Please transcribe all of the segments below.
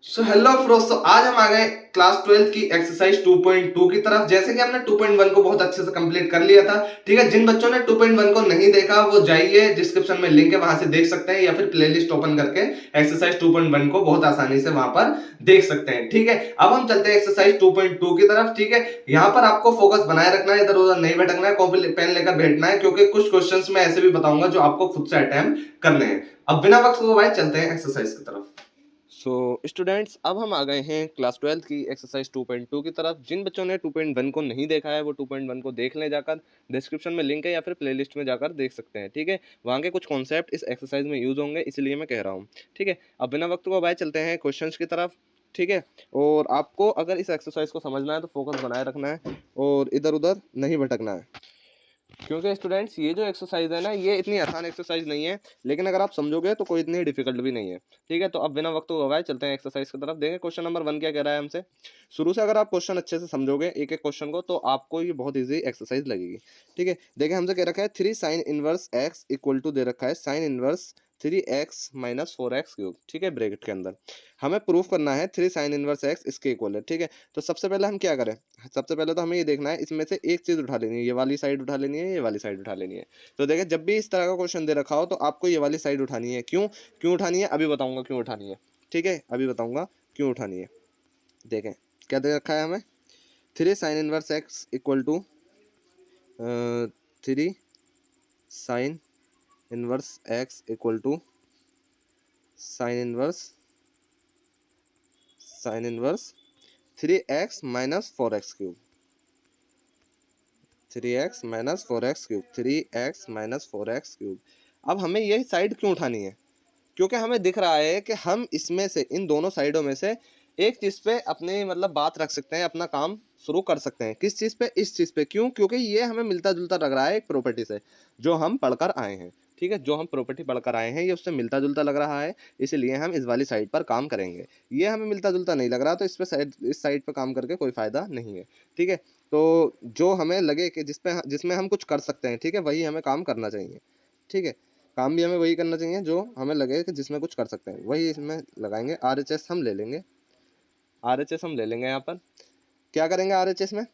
Hello Frost, तो आज हम आ गए क्लास 12 की एक्सरसाइज 2.2 की तरफ। जैसे कि हमने 2.1 को बहुत अच्छे से कंप्लीट कर लिया था। ठीक है, जिन बच्चों ने 2.1 को नहीं देखा वो जाइए, डिस्क्रिप्शन में लिंक है, वहां से देख सकते हैं, या फिर प्लेलिस्ट ओपन करके एक्सरसाइज 2.1 को बहुत आसानी से वहां पर देख सकते हैं। ठीक है, अब हम चलते हैं एक्सरसाइज 2.2 की तरफ। ठीक है, यहाँ पर आपको फोकस बनाए रखना है, इधर उधर नहीं भटकना है, कॉपी पेन लेकर बैठना है, क्योंकि कुछ क्वेश्चंस मैं ऐसे भी बताऊंगा जो आपको खुद से अटेम्प्ट करने हैं। अब बिना वक्त गवाए चलते हैं एक्सरसाइज की तरफ। स्टूडेंट्स, अब हम आ गए हैं क्लास 12 की एक्सरसाइज 2.2 की तरफ। जिन बच्चों ने 2.1 को नहीं देखा है वो 2.1 को देख लें जाकर, डिस्क्रिप्शन में लिंक है, या फिर प्लेलिस्ट में जाकर देख सकते हैं। ठीक है, वहाँ के कुछ कॉन्सेप्ट इस एक्सरसाइज में यूज होंगे, इसलिए मैं कह रहा हूँ। ठीक है, अब बिना वक्त को बाय चलते हैं क्वेश्चंस की तरफ। ठीक है, और आपको अगर इस एक्सरसाइज को समझना है तो फोकस बनाए रखना है और इधर उधर नहीं भटकना है, क्योंकि स्टूडेंट्स ये जो एक्सरसाइज है ना, ये इतनी आसान एक्सरसाइज नहीं है, लेकिन अगर आप समझोगे तो कोई इतनी डिफिकल्ट भी नहीं है। ठीक है, तो अब बिना वक्त गवाए चलते हैं एक्सरसाइज की तरफ। देखें क्वेश्चन नंबर 1 क्या कह रहा है हमसे। शुरू से अगर आप क्वेश्चन अच्छे से समझोगे एक एक क्वेश्चन को, तो आपको ये बहुत ईजी एक्सरसाइज लगेगी। ठीक है, देखें हमसे कह रखा है 3 sine inverse x equal to दे रखा है sine inverse 3x minus 4x cube. ठीक है, ब्रैकेट के अंदर हमें प्रूफ करना है 3 साइन इनवर्स एक्स इसके इक्वल है। ठीक है, तो सबसे पहले हम क्या करें, सबसे पहले तो हमें ये देखना है इसमें से एक चीज उठा लेनी है, ये वाली साइड उठा लेनी है, ये वाली साइड उठा लेनी है। तो देखिए, जब भी इस तरह का क्वेश्चन दे रखा हो तो आपको ये वाली साइड उठानी है। क्यों क्यों उठानी है अभी बताऊंगा क्यों उठानी है। ठीक है, अभी बताऊंगा क्यों उठानी है। देखें क्या दे रखा है हमें, 3 sine inverse x equal to 3 sine inverse x equal to sine inverse 3x minus 4x cube, 3x minus 4x cube, 3x minus 4x cube. अब हमें ये साइड क्यों उठानी है, क्योंकि हमें दिख रहा है कि हम इसमें से, इन दोनों साइडों में से एक चीज पे अपनी मतलब बात रख सकते हैं, अपना काम शुरू कर सकते हैं। किस चीज पे, इस चीज पे। क्यों, क्योंकि ये हमें मिलता जुलता लग रहा है एक प्रॉपर्टी से जो हम पढ़कर आए हैं। ठीक है, जो हम प्रॉपर्टी पढ़कर आए हैं ये उससे मिलता जुलता लग रहा है, इसलिए हम इस वाली साइड पर काम करेंगे। ये हमें मिलता जुलता नहीं लग रहा, तो इस पे साइड, इस साइड पर काम करके कोई फायदा नहीं है। ठीक है, तो जो हमें लगे कि जिसमें हम कुछ कर सकते हैं, ठीक है, वही हमें काम करना चाहिए। ठीक है, काम भी हमें वही करना चाहिए जो हमें लगे कि जिसमें कुछ कर सकते हैं, वही इसमें लगाएंगे। RHS हम ले लेंगे, RHS हम ले लेंगे। यहाँ पर क्या करेंगे RHS में,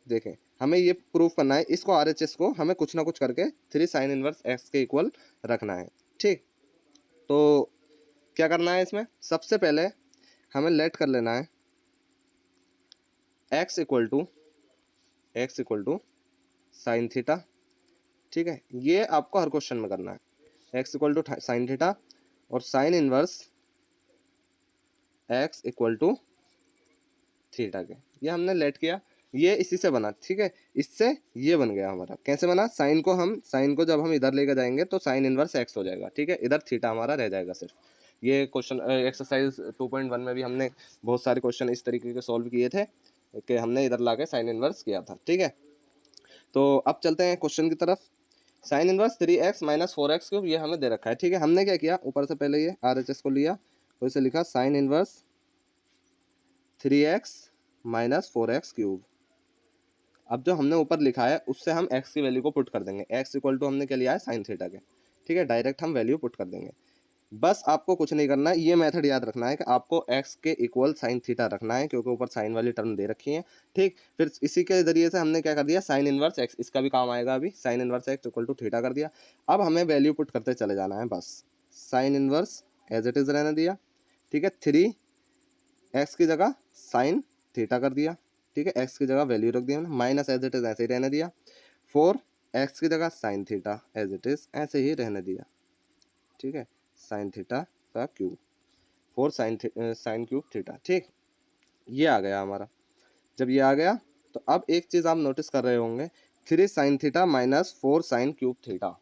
देखें हमें ये प्रूफ करना है, इसको RHS को हमें कुछ ना कुछ करके 3 साइन इनवर्स एक्स के इक्वल रखना है। ठीक, तो क्या करना है इसमें, सबसे पहले हमें लेट कर लेना है x equal to sine theta. ठीक है, ये आपको हर क्वेश्चन में करना है, x equal to sine theta और sine inverse x equal to theta के। ये हमने लेट किया, ये इसी से बना। ठीक है, इससे ये बन गया हमारा। कैसे बना, साइन को जब हम इधर लेकर जाएंगे तो साइन इनवर्स एक्स हो जाएगा। ठीक है, इधर थीटा हमारा रह जाएगा सिर्फ। ये क्वेश्चन एक्सरसाइज 2.1 में भी हमने बहुत सारे क्वेश्चन इस तरीके के सॉल्व किए थे कि हमने इधर ला के साइन इनवर्स किया था। ठीक है, तो अब चलते हैं क्वेश्चन की तरफ। Sign inverse 3x minus 4x cube, ये हमें दे रखा है। ठीक है, हमने क्या किया, ऊपर से पहले ये RHS को लिया, तो इसे लिखा sign inverse 3x minus 4x cube. अब जो हमने ऊपर लिखा है उससे हम x की वैल्यू को पुट कर देंगे। x इक्वल टू हमने क्या लिया है, साइन थीटा के। ठीक है, डायरेक्ट हम वैल्यू पुट कर देंगे। बस आपको कुछ नहीं करना है, ये मेथड याद रखना है कि आपको x के इक्वल साइन थीटा रखना है, क्योंकि ऊपर साइन वाली टर्म दे रखी है। ठीक, फिर इसी के जरिए से हमने क्या कर दिया, साइन इनवर्स x, इसका भी काम आएगा अभी, sine inverse x equal to theta कर दिया। अब हमें वैल्यू पुट करते चले जाना है बस। Sine inverse as it is रहने दिया। ठीक है, 3x की जगह साइन थीटा कर दिया। ठीक है, x की जगह वैल्यू रख दिया हमने, माइनस एज इट इज ऐसे ही रहने दिया। 4x की जगह sine theta as it is ऐसे ही रहने दिया। ठीक है, साइन थीटा का क्यूब, 4 साइन क्यूब थीटा। ठीक, ये आ गया हमारा। जब ये आ गया तो अब एक चीज़ आप नोटिस कर रहे होंगे, 3 sine theta minus 4 sine cube theta,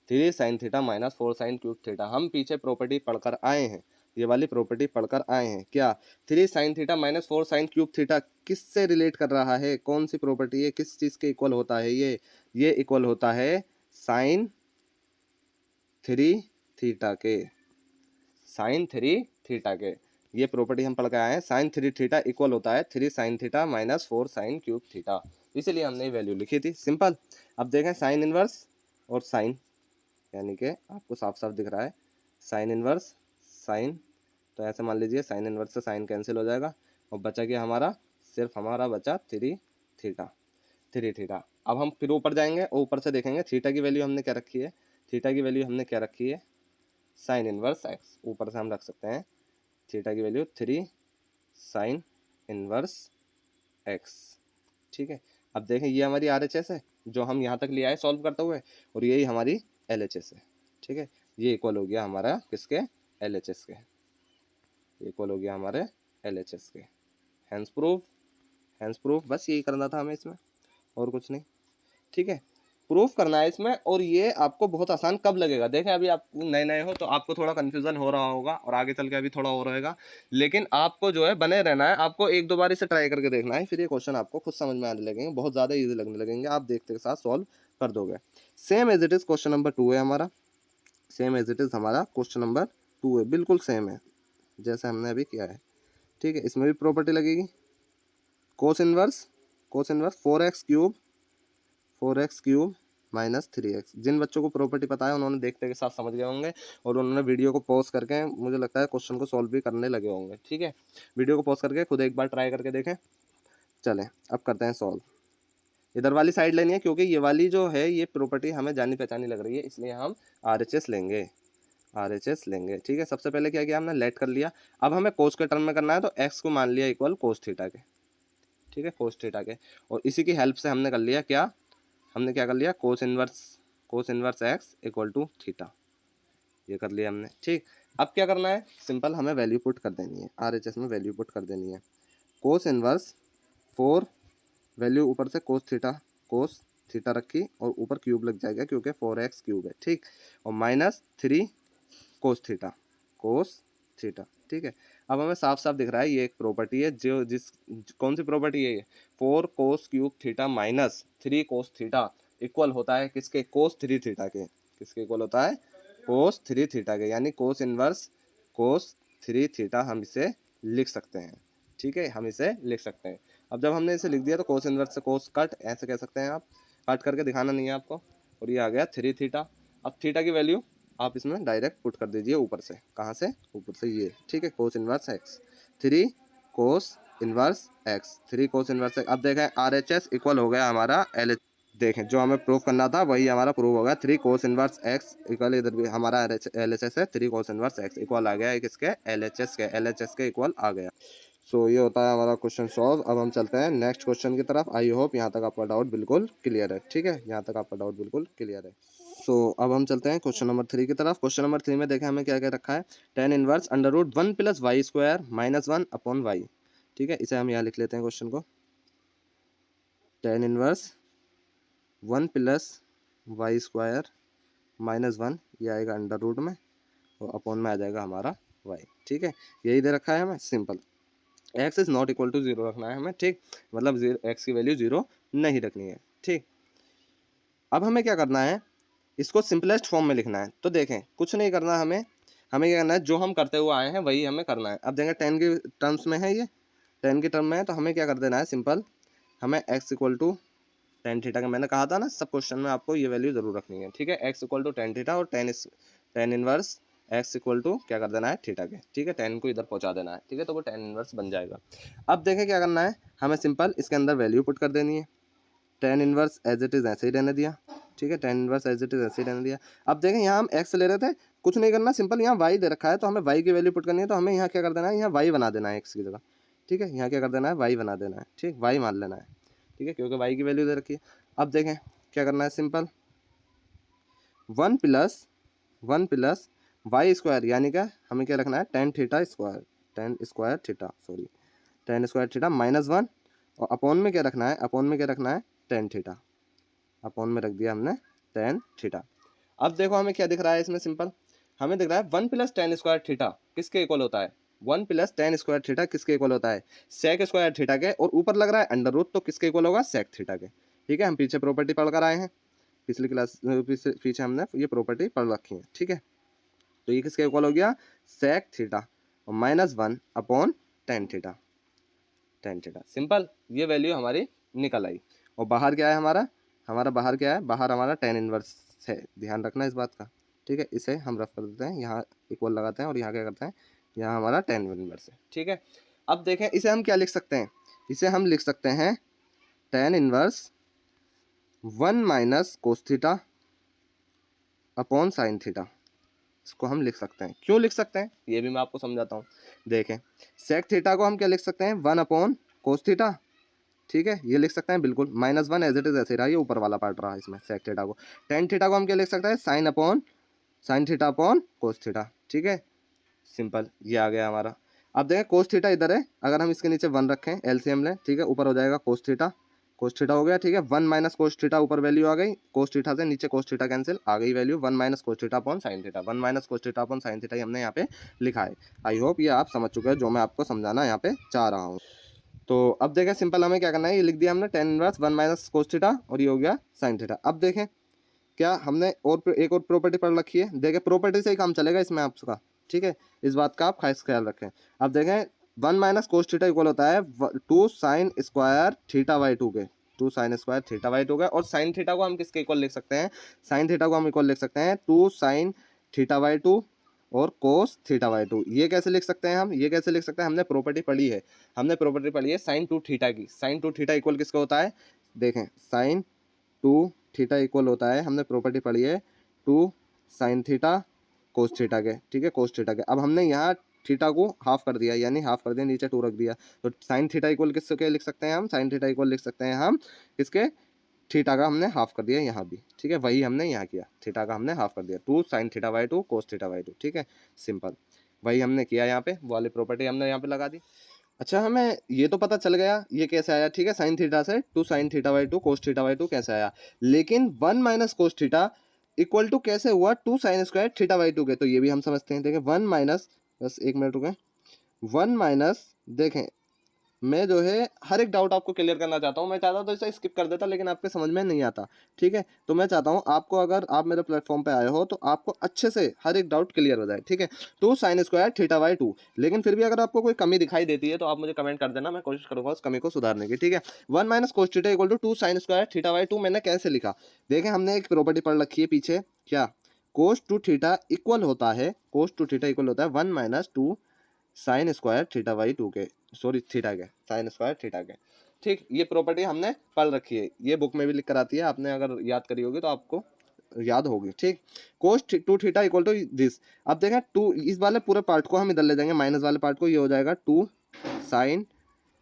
3 sine theta minus 4 sine cube theta. हम पीछे प्रॉपर्टी पढ़कर आए हैं, ये वाली प्रॉपर्टी पढ़कर आए हैं। क्या, 3 sine theta minus 4 sine cube theta किससे रिलेट कर रहा है, कौन सी प्रॉपर्टी है, किस चीज़ के इक्वल होता है ये इक्वल होता है साइन 3 थीटा के, साइन 3 थीटा के। ये प्रॉपर्टी हम पढ़ के आए हैं, साइन 3 थीटा इक्वल होता है 3 sine theta minus 4 sine cube theta, इसलिए हमने ये वैल्यू लिखी थी, सिंपल। अब देखें साइन इनवर्स और साइन, यानी कि आपको साफ साफ दिख रहा है साइन इनवर्स साइन, तो ऐसे मान लीजिए साइन इनवर्स से साइन कैंसिल हो जाएगा और बचा क्या हमारा, सिर्फ हमारा बचा 3 थीटा, 3 थीटा। अब हम फिर ऊपर जाएंगे और ऊपर से देखेंगे थीटा की वैल्यू हमने क्या रखी है, थीटा की वैल्यू हमने क्या रखी है, साइन इनवर्स एक्स। ऊपर से हम रख सकते हैं थीटा की वैल्यू 3 साइन इनवर्स एक्स। ठीक है, अब देखें ये हमारी RHS है जो हम यहाँ तक ले आए सॉल्व करते हुए, और यही हमारी LHS है। ठीक है, ये इक्वल हो गया हमारा किसके, LHS के, इक्वल हो गया हमारे LHS के। हैंस प्रूफ, हैंस प्रूफ, बस यही करना था हमें इसमें, और कुछ नहीं। ठीक है, प्रूफ करना है इसमें, और ये आपको बहुत आसान कब लगेगा, देखें अभी आप नए नए हो तो आपको थोड़ा कन्फ्यूजन हो रहा होगा और आगे चल के अभी थोड़ा हो रहेगा, लेकिन आपको जो है बने रहना है, आपको एक दो बार इसे ट्राई करके देखना है, फिर ये क्वेश्चन आपको खुद समझ में आने लगेंगे, बहुत ज़्यादा ईजी लगने लगेंगे, आप देखते के साथ सॉल्व कर दोगे। Same as it is question number 2 है हमारा, सेम एज इट इज़ हमारा क्वेश्चन नंबर 2 है, बिल्कुल सेम है जैसे हमने अभी किया है। ठीक है, इसमें भी प्रॉपर्टी लगेगी, cos inverse 4x cube minus 3x। जिन बच्चों को प्रॉपर्टी पता है उन्होंने देखते के साथ समझ गए होंगे, और उन्होंने वीडियो को पॉज करके मुझे लगता है क्वेश्चन को सॉल्व भी करने लगे होंगे। ठीक है, वीडियो को पॉज करके खुद एक बार ट्राई करके देखें। चलें अब करते हैं सॉल्व। इधर वाली साइड लेनी है क्योंकि ये वाली जो है ये प्रॉपर्टी हमें जानी पहचानी लग रही है, इसलिए हम RHS लेंगे, RHS लेंगे। ठीक है, सबसे पहले क्या किया हमने, लेट कर लिया। अब हमें कोस के टर्म में करना है, तो x को मान लिया इक्वल कोस थीटा के। ठीक है, कोस थीटा के, और इसी की हेल्प से हमने कर लिया क्या, हमने क्या कर लिया, cos inverse x equal to theta, ये कर लिया हमने। ठीक, अब क्या करना है, सिंपल हमें वैल्यू पुट कर देनी है, RHS में वैल्यू पुट कर देनी है। कोस इनवर्स 4, वैल्यू ऊपर से कोस थीटा रखी और ऊपर क्यूब लग जाएगा क्योंकि 4x क्यूब है। ठीक, और माइनस 3 कोस थीटा। ठीक है, अब हमें साफ साफ दिख रहा है ये एक प्रॉपर्टी है, जो कौन सी प्रॉपर्टी है ये, 4 कोस क्यूब थीटा माइनस 3 कोस थीटा इक्वल होता है किसके, कोस 3 थीटा के। किसके इक्वल होता है, कोस 3 थीटा के, यानी कोस इनवर्स कोस 3 थीटा हम इसे लिख सकते हैं। ठीक है, हम इसे लिख सकते हैं। अब जब हमने इसे लिख दिया तो कोस इनवर्स से कोस कट, ऐसे कह सकते हैं आप, कट करके दिखाना नहीं है आपको, और ये आ गया 3 थीटा। अब थीटा की वैल्यू आप इसमें डायरेक्ट पुट कर दीजिए ऊपर से, कहाँ से, ऊपर से ये। ठीक है, कोस इनवर्स एक्स, 3 कोस इनवर्स एक्स, 3 कोस इनवर्स एक्स। अब देखें RHS इक्वल हो गया हमारा LH, देखें जो हमें प्रूव करना था वही हमारा प्रूव हो गया, 3 कोस इनवर्स एक्स इक्वल, इधर भी हमारा LHS है 3 कोस इनवर्स एक्स इक्वल आ गया किसके, LHS के इक्वल आ गया। सो ये होता है हमारा क्वेश्चन सॉल्व। अब हम चलते हैं नेक्स्ट क्वेश्चन की तरफ। आई होप यहाँ तक आपका डाउट बिल्कुल क्लियर है। ठीक है, यहाँ तक आपका डाउट बिल्कुल क्लियर है। सो अब हम चलते हैं क्वेश्चन नंबर 3 की तरफ। क्वेश्चन नंबर 3 में देखें हमें क्या क्या रखा है, tan inverse under root 1 plus y square minus 1 upon y. ठीक है, इसे हम यहाँ लिख लेते हैं क्वेश्चन को, tan inverse 1 plus y square minus 1, ये आएगा अंडर रूट में और अपॉन में आ जाएगा हमारा वाई। ठीक है, यही दे रखा है हमें, simple x is not equal to 0 रखना है हमें। ठीक, मतलब एक्स की वैल्यू 0 नहीं रखनी है। ठीक, अब हमें क्या करना है, इसको सिंपलेस्ट फॉर्म में लिखना है। तो देखें कुछ नहीं करना हमें, हमें क्या करना है, जो हम करते हुए आए हैं वही हमें करना है। अब देखें 10 के टर्म्स में है, ये 10 के टर्म में है, तो हमें क्या कर देना है, सिंपल हमें x equal to tan theta का, मैंने कहा था ना सब क्वेश्चन में आपको ये वैल्यू जरूर रखनी है। ठीक है, x equal to tan theta और tan inverse x equal to क्या कर देना है, थीटा के। ठीक है, 10 को इधर पहुंचा देना है। ठीक है, तो वो टेन इनवर्स बन जाएगा। अब देखें क्या करना है, हमें सिंपल इसके अंदर वैल्यू पुट कर देनी है। Tan inverse as it is ऐसे ही रहने दिया। ठीक है, tan inverse as it is ऐसे ही रहने दिया। अब देखें यहाँ हम x ले रहे थे, कुछ नहीं करना, सिंपल यहाँ y दे रखा है तो हमें y की वैल्यू पुट करनी है, तो हमें यहाँ क्या कर देना है, यहाँ y बना देना है x की जगह। ठीक है, यहाँ क्या कर देना है, y बना देना है। ठीक, y मान लेना है। ठीक है, क्योंकि y की वैल्यू दे रखी है। अब देखें क्या करना है, सिंपल 1 प्लस वाई स्क्वायर, यानी क्या हमें क्या रखना है, टेन स्क्वायर थीटा माइनस 1, और अपॉन में क्या रखना है, टेन थीटा, अपॉन में रख दिया हमने टेन थीटा। अब देखो हमें क्या दिख रहा है इसमें, सिंपल हमें दिख रहा है 1 प्लस टेन स्क्वायर थीटा किसके इक्वल होता है, 1 प्लस टेन स्क्वायर थीटा किसके इक्वल होता है, सेक स्क्वायर थीटा के, और ऊपर लग रहा है अंडर रूट, तो किसके इक्वल होगा, सेक थीटा के। ठीक है, हम पीछे प्रॉपर्टी पढ़ कर आए हैं, पिछली क्लास पीछे हमने ये प्रॉपर्टी पढ़ रखी है। ठीक है, तो ये किसके इक्वल हो गया, सेक थीटा और minus 1 upon tan theta, simple ये वैल्यू हमारी निकल आई। और बाहर क्या है हमारा बाहर क्या है, बाहर हमारा टेन इनवर्स है, ध्यान रखना इस बात का। ठीक है, इसे हम रफ कर देते हैं, यहाँ इक्वल लगाते हैं और यहाँ क्या करते हैं, यहाँ हमारा टेन इनवर्स है, ठीक है। अब देखें इसे हम क्या लिख सकते हैं, इसे हम लिख सकते हैं tan inverse 1 minus cos theta upon sine theta. इसको हम लिख सकते हैं, क्यों लिख सकते हैं ये भी मैं आपको समझाता हूँ। देखें सेक थीटा को हम क्या लिख सकते हैं 1 अपॉन कोस थीटा, ठीक है, ये लिख सकते हैं बिल्कुल, -1 एज इट इज ऐसे रहा, ये ऊपर वाला पार्ट रहा इसमें सेक थीटा को। टेन थीटा को हम क्या लिख सकते हैं sine theta upon cos theta, ठीक है, सिंपल, ये आ गया हमारा। अब देखें कोस थीटा इधर है, अगर हम इसके नीचे 1 रखें एलसीएम लें, ठीक है, ऊपर हो जाएगा कोस थीटा हो गया, ठीक है, 1 माइनस कोस थीटा ऊपर वैल्यू आ गई, कोस थीटा से नीचे कोस थीटा कैंसिल, आ गई value 1 minus cos theta upon sine theta, 1 minus cos theta upon sine theta हमने यहाँ पे लिखा है। आई होप ये आप समझ चुके हैं जो मैं आपको समझाना यहाँ पे चाह रहा हूँ। तो अब देखें सिंपल हमें क्या करना है, ये लिख दिया हमने tan inverse 1 minus cos theta और ये हो गया साइन थीटा। अब देखें क्या हमने और एक और प्रॉपर्टी पढ़ रखी है, देखें प्रॉपर्टी से ही काम चलेगा इसमें आपका, ठीक है, इस बात का आप खास ख्याल रखें। अब देखें 1 माइनस कोस थीटा इक्वल होता है 2 साइन स्क्वायर थीटा बाई 2 के, 2 साइन स्क्वायर थीटा बाई 2 के, और साइन थीटा को हम किसके इक्वल लिख सकते हैं, साइन थीटा को हम इक्वल लिख सकते हैं 2 साइन थीटा बाई 2 और कोस थीटा बाई 2। ये कैसे लिख सकते हैं हम, ये कैसे लिख सकते हैं, हमने प्रॉपर्टी पढ़ी है, हमने प्रॉपर्टी पढ़ी है साइन 2 थीटा की, साइन 2 थीटा इक्वल किसका होता है, देखें साइन 2 थीटा इक्वल होता है, हमने प्रॉपर्टी पढ़ी है 2 साइन थीटा कोस थीटा के, ठीक है, कोस थीटा के। अब हमने यहाँ थीटा को हाफ कर दिया, यानी हाफ कर दिया, नीचे 2 रख दिया, तो साइन थीटा इक्वल किसके लिख सकते हैं हम, साइन थीटा इक्वल लिख सकते हैं हम किसके, थीटा का हमने हाफ कर दिया यहाँ भी, ठीक है, वही हमने यहाँ किया, थीटा का हमने हाफ कर दिया, 2 sine theta by 2 cos theta by 2, ठीक है, सिंपल, वही हमने किया यहाँ पे, वो वाली प्रॉपर्टी हमने यहाँ पे लगा दी। अच्छा हमें ये तो पता चल गया ये कैसे आया, ठीक है, साइन थीटा से 2 sine theta by 2 cos theta by 2 कैसे आया, लेकिन 1 minus cos theta equal to कैसे हुआ 2 साइन स्क्वायर थीटा बाई 2 के, तो ये भी हम समझते हैं। देखें 1 माइनस, बस एक मिनट रुकें, 1 माइनस, देखें मैं जो है हर एक डाउट आपको क्लियर करना चाहता हूँ, मैं चाहता तो इसे स्किप कर देता लेकिन आपके समझ में नहीं आता, ठीक है, तो मैं चाहता हूँ आपको, अगर आप मेरे प्लेटफॉर्म पे आए हो तो आपको अच्छे से हर एक डाउट क्लियर हो जाए, ठीक है। तो साइन स्क्वायर थीटा बाई 2, लेकिन फिर भी अगर आपको कोई कमी दिखाई देती है तो आप मुझे कमेंट कर देना, मैं कोशिश करूंगा उस कमी को सुधारने की, ठीक है। 1 minus cos theta equal to 2 sine square theta by 2 मैंने कैसे लिखा, देखें हमने एक प्रॉपर्टी पढ़ रखी है पीछे, क्या, कोस टू थीटा इक्वल होता है, कोस टू थीटा इक्वल होता है 1 minus 2 sine square theta by 2 के, सॉरी थीटा के, साइन स्क्वायर थीटा के, ठीक, ये प्रॉपर्टी हमने पढ़ रखी है, ये बुक में भी लिख कर आती है, आपने अगर याद करी होगी तो आपको याद होगी, ठीक। Cos two theta equal to this, अब देखें 2 इस वाले पूरे पार्ट को हम इधर ले जाएंगे, माइनस वाले पार्ट को, ये हो जाएगा 2 साइन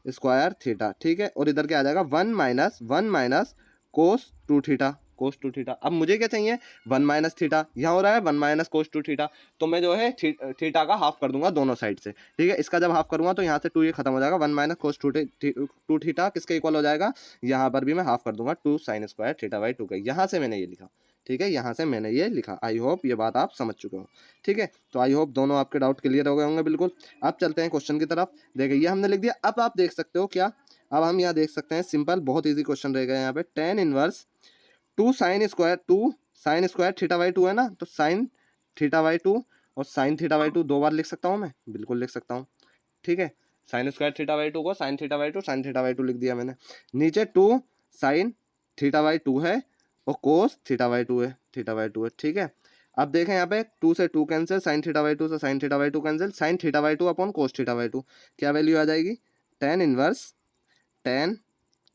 स्क्वायर थीटा, ठीक है, और इधर क्या आ जाएगा 1 minus cos two theta, cos two theta. अब मुझे क्या चाहिए 1 माइनस थीटा, यहाँ हो रहा है 1 माइनस कोस टू थीटा, तो मैं जो है थीटा का हाफ कर दूंगा दोनों साइड से, ठीक है, इसका जब हाफ करूंगा तो यहाँ से 2 ये खत्म हो जाएगा, 1 माइनस कोस टू थीटा किसके इक्वल हो जाएगा, यहाँ पर भी मैं हाफ कर दूंगा 2 साइन स्क्वायर थीटा बाई 2 के, यहाँ से मैंने ये लिखा, ठीक है, यहाँ से मैंने ये लिखा। आई होप ये बात आप समझ चुके हो, ठीक है, तो आई होप दोनों आपके डाउट क्लियर हो गए होंगे बिल्कुल। अब चलते हैं क्वेश्चन की तरफ, देखिए ये हमने लिख दिया, अब आप देख सकते हो क्या, अब हम यहाँ देख सकते हैं सिंपल बहुत इजी क्वेश्चन रहेगा यहाँ पे, tan inverse 2 sine square theta by 2 है ना, तो साइन थीटा बाई 2 और साइन थीटा बाई 2 दो बार लिख सकता हूँ मैं, बिल्कुल लिख सकता हूँ, ठीक है, साइन स्क्वायर थीटा बाई 2 को sign theta by 2 sine theta by 2 लिख दिया मैंने, नीचे 2 साइन थीटा बाई 2 है और कोस थीटा बाई 2 है, थीटा बाई 2 है, ठीक है। अब देखें यहाँ पे 2 से 2 कैंसिल, साइन थीटा बाई 2 से sign theta by 2 cancel, sign theta by 2 upon cos theta by 2, क्या वैल्यू आ जाएगी, टेन इनवर्स टेन,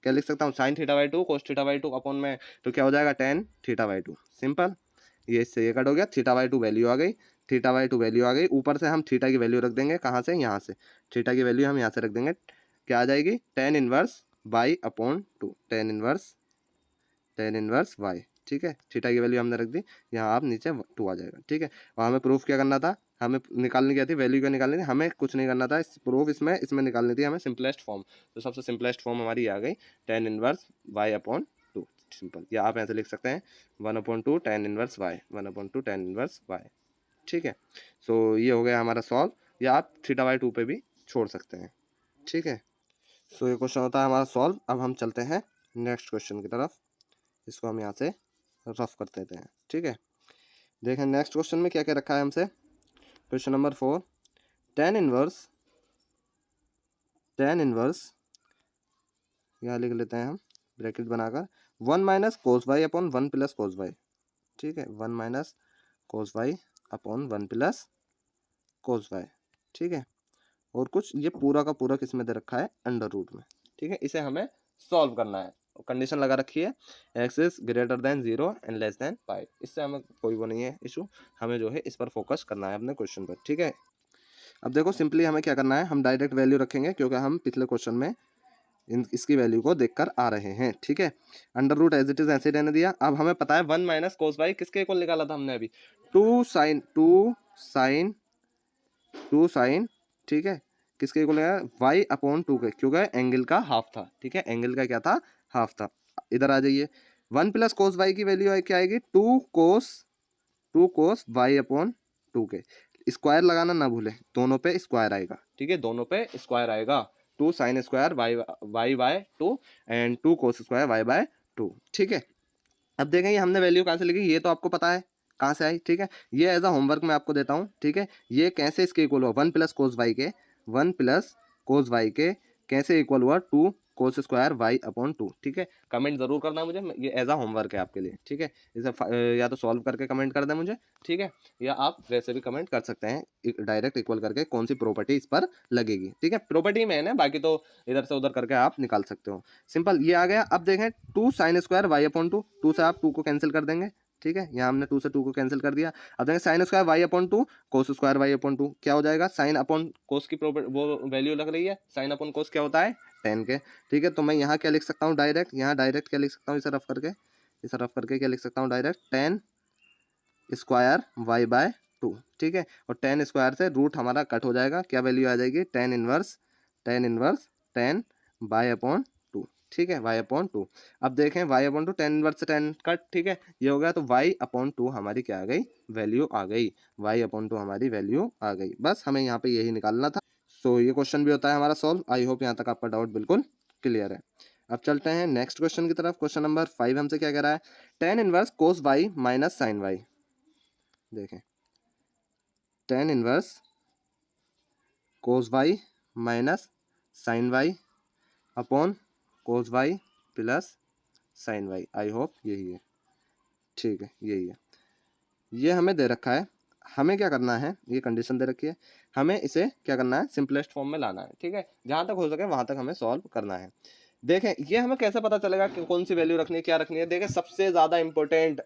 क्या लिख सकता हूँ sign theta by 2 cos theta by 2 upon में, तो क्या हो जाएगा टेन थीटा बाई 2, सिंपल, ये इससे ये कट हो गया, थीटा बाई 2 वैल्यू आ गई, थीटा बाई 2 वैल्यू आ गई, ऊपर से हम थीटा की वैल्यू रख देंगे, कहाँ से, यहाँ से, थीटा की वैल्यू हम यहाँ से रख देंगे, क्या आ जाएगी tan inverse by upon 2, tan inverse y, ठीक है, थीटा की वैल्यू हमने रख दी, यहाँ आप नीचे 2 आ जाएगा, ठीक है। और हमें प्रूफ क्या करना था, हमें निकालनी क्या थी, वैल्यू क्या निकालनी थी, हमें कुछ नहीं करना था, प्रूफ इसमें निकालनी थी हमें सिंपलेस्ट फॉर्म, तो सबसे सिंपलेस्ट फॉर्म हमारी आ गई tan inverse y upon 2, simple, या आप ऐसे लिख सकते हैं 1/2 tan inverse y, 1/2 tan inverse y, ठीक है। सो ये हो गया हमारा सॉल्व, या आप थीटा बाई 2 पे भी छोड़ सकते हैं, ठीक है। सो ये क्वेश्चन होता है हमारा सॉल्व। अब हम चलते हैं नेक्स्ट क्वेश्चन की तरफ, इसको हम यहाँ से रफ कर देते हैं, ठीक है। देखें नेक्स्ट क्वेश्चन में क्या क्या रखा है हमसे, क्वेश्चन नंबर 4, टेन इनवर्स यहाँ लिख लेते हैं हम ब्रैकेट बनाकर 1 minus cos y upon 1 plus cos y, ठीक है, 1 minus cos y upon 1 plus cos y, ठीक है, और कुछ ये पूरा का पूरा किस में दे रखा है, अंडर रूट में। ठीक है, इसे हमें सॉल्व करना है। कंडीशन लगा रखी है x is greater than 0 and less than pi. इससे हमें कोई वो नहीं है इशू, हमें जो है इस पर फोकस करना है अपने क्वेश्चन पर। ठीक है, अब देखो सिंपली हमें क्या करना है, हम डायरेक्ट वैल्यू रखेंगे क्योंकि हम पिछले क्वेश्चन में इसकी वैल्यू को देखकर आ रहे हैं। ठीक है, under root as it is ऐसे रहने दिया। अब हमें पता है 1 माइनस कोस वाई किसके इक्वल निकाला था हमने अभी, 2 साइन ठीक है, किसके इक्वल है, वाई अपॉन 2 के, क्योंकि एंगल का हाफ था। ठीक है, एंगल का क्या था, हाफ था। इधर आ जाइए, 1 प्लस कोस वाई की वैल्यू क्या आएगी, 2 कोस वाई अपॉन 2 के। स्क्वायर लगाना ना भूले, दोनों पे स्क्वायर आएगा। ठीक है, दोनों पे स्क्वायर आएगा, 2 sine square y by 2 and 2 cos square y by 2। ठीक है, अब देखेंगे हमने वैल्यू कहाँ से लिखी, ये तो आपको पता है कहाँ से आई। ठीक है, ये एज अ होमवर्क मैं आपको देता हूँ। ठीक है, ये कैसे इसके इक्वल हुआ, 1 प्लस कोस वाई के, 1 प्लस कोस वाई के कैसे इक्वल हुआ, 2 कोस स्क्वायर वाई अपॉन 2। ठीक है, कमेंट जरूर करना मुझे, ये एज अ होमवर्क है आपके लिए। ठीक है, इसे या तो सॉल्व करके कमेंट कर दें मुझे। ठीक है, या आप वैसे भी कमेंट कर सकते हैं डायरेक्ट इक्वल करके कौन सी प्रॉपर्टी इस पर लगेगी। ठीक है, प्रॉपर्टी में है ना, बाकी तो इधर से उधर करके आप निकाल सकते हो। सिंपल, ये आ गया। अब देखें 2 साइन स्क्वायर वाई अपॉन 2, 2 से आप 2 को कैंसिल कर देंगे। ठीक है, यहाँ हमने 2 से 2 को कैंसिल कर दिया। अब देखें sine square y upon 2 cos square y upon 2 क्या हो जाएगा, साइन अपॉन कोस की वो वैल्यू लग रही है, साइन अपॉन कोस क्या होता है, 10 के। ठीक है, तो मैं यहाँ क्या लिख सकता हूँ डायरेक्ट, यहाँ डायरेक्ट क्या लिख सकता हूँ, इसे रफ करके, इसे रफ करके क्या लिख सकता हूँ डायरेक्ट, 10 स्क्वायर वाई बाय 2। ठीक है, और 10 स्क्वायर से रूट हमारा कट हो जाएगा, क्या वैल्यू आ जाएगी, 10 10 बाय अपॉन 2। ठीक है, y अपॉन 2। अब देखें y अपॉन 2, 10 इनवर्स से 10 कट। ठीक है, ये हो गया, तो y अपॉन 2 हमारी क्या आ गई, वैल्यू आ गई, y अपॉन 2 हमारी वैल्यू आ गई। बस हमें यहाँ पे यही निकालना था। सो ये क्वेश्चन भी होता है हमारा सॉल्व। आई होप यहाँ तक आपका डाउट बिल्कुल क्लियर है। अब चलते हैं नेक्स्ट क्वेश्चन की तरफ। क्वेश्चन नंबर 5 हमसे क्या कह रहा है, tan inverse cos y minus sine y. देखें, tan inverse cos y minus sine y upon cos y plus sine y. I hope यही है। ठीक है, यही है, ये हमें दे रखा है। हमें क्या करना है, ये कंडीशन दे रखी है, हमें इसे क्या करना है, सिंपलेस्ट फॉर्म में लाना है। ठीक है, जहाँ तक हो सके वहाँ तक हमें सॉल्व करना है। देखें, ये हमें कैसे पता चलेगा कि कौन सी वैल्यू रखनी है, क्या रखनी है। देखें, सबसे ज़्यादा इंपॉर्टेंट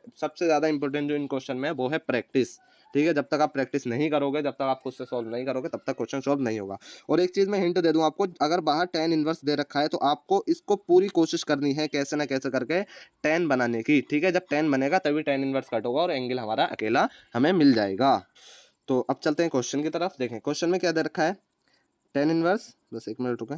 जो इन क्वेश्चन में है वो है प्रैक्टिस। ठीक है, जब तक आप प्रैक्टिस नहीं करोगे, जब तक आप खुद से सॉल्व नहीं करोगे, तब तक क्वेश्चन सॉल्व नहीं होगा। और एक चीज़ मैं हिंट दे दूं आपको, अगर बाहर टेन इनवर्स दे रखा है तो आपको इसको पूरी कोशिश करनी है कैसे ना कैसे करके 10 बनाने की। ठीक है, जब 10 बनेगा तभी 10 इनवर्स कट होगा और एंगल हमारा अकेला हमें मिल जाएगा। तो अब चलते हैं क्वेश्चन की तरफ। देखें, क्वेश्चन में क्या दे रखा है, टेन इनवर्स, बस एक मिनट रुके,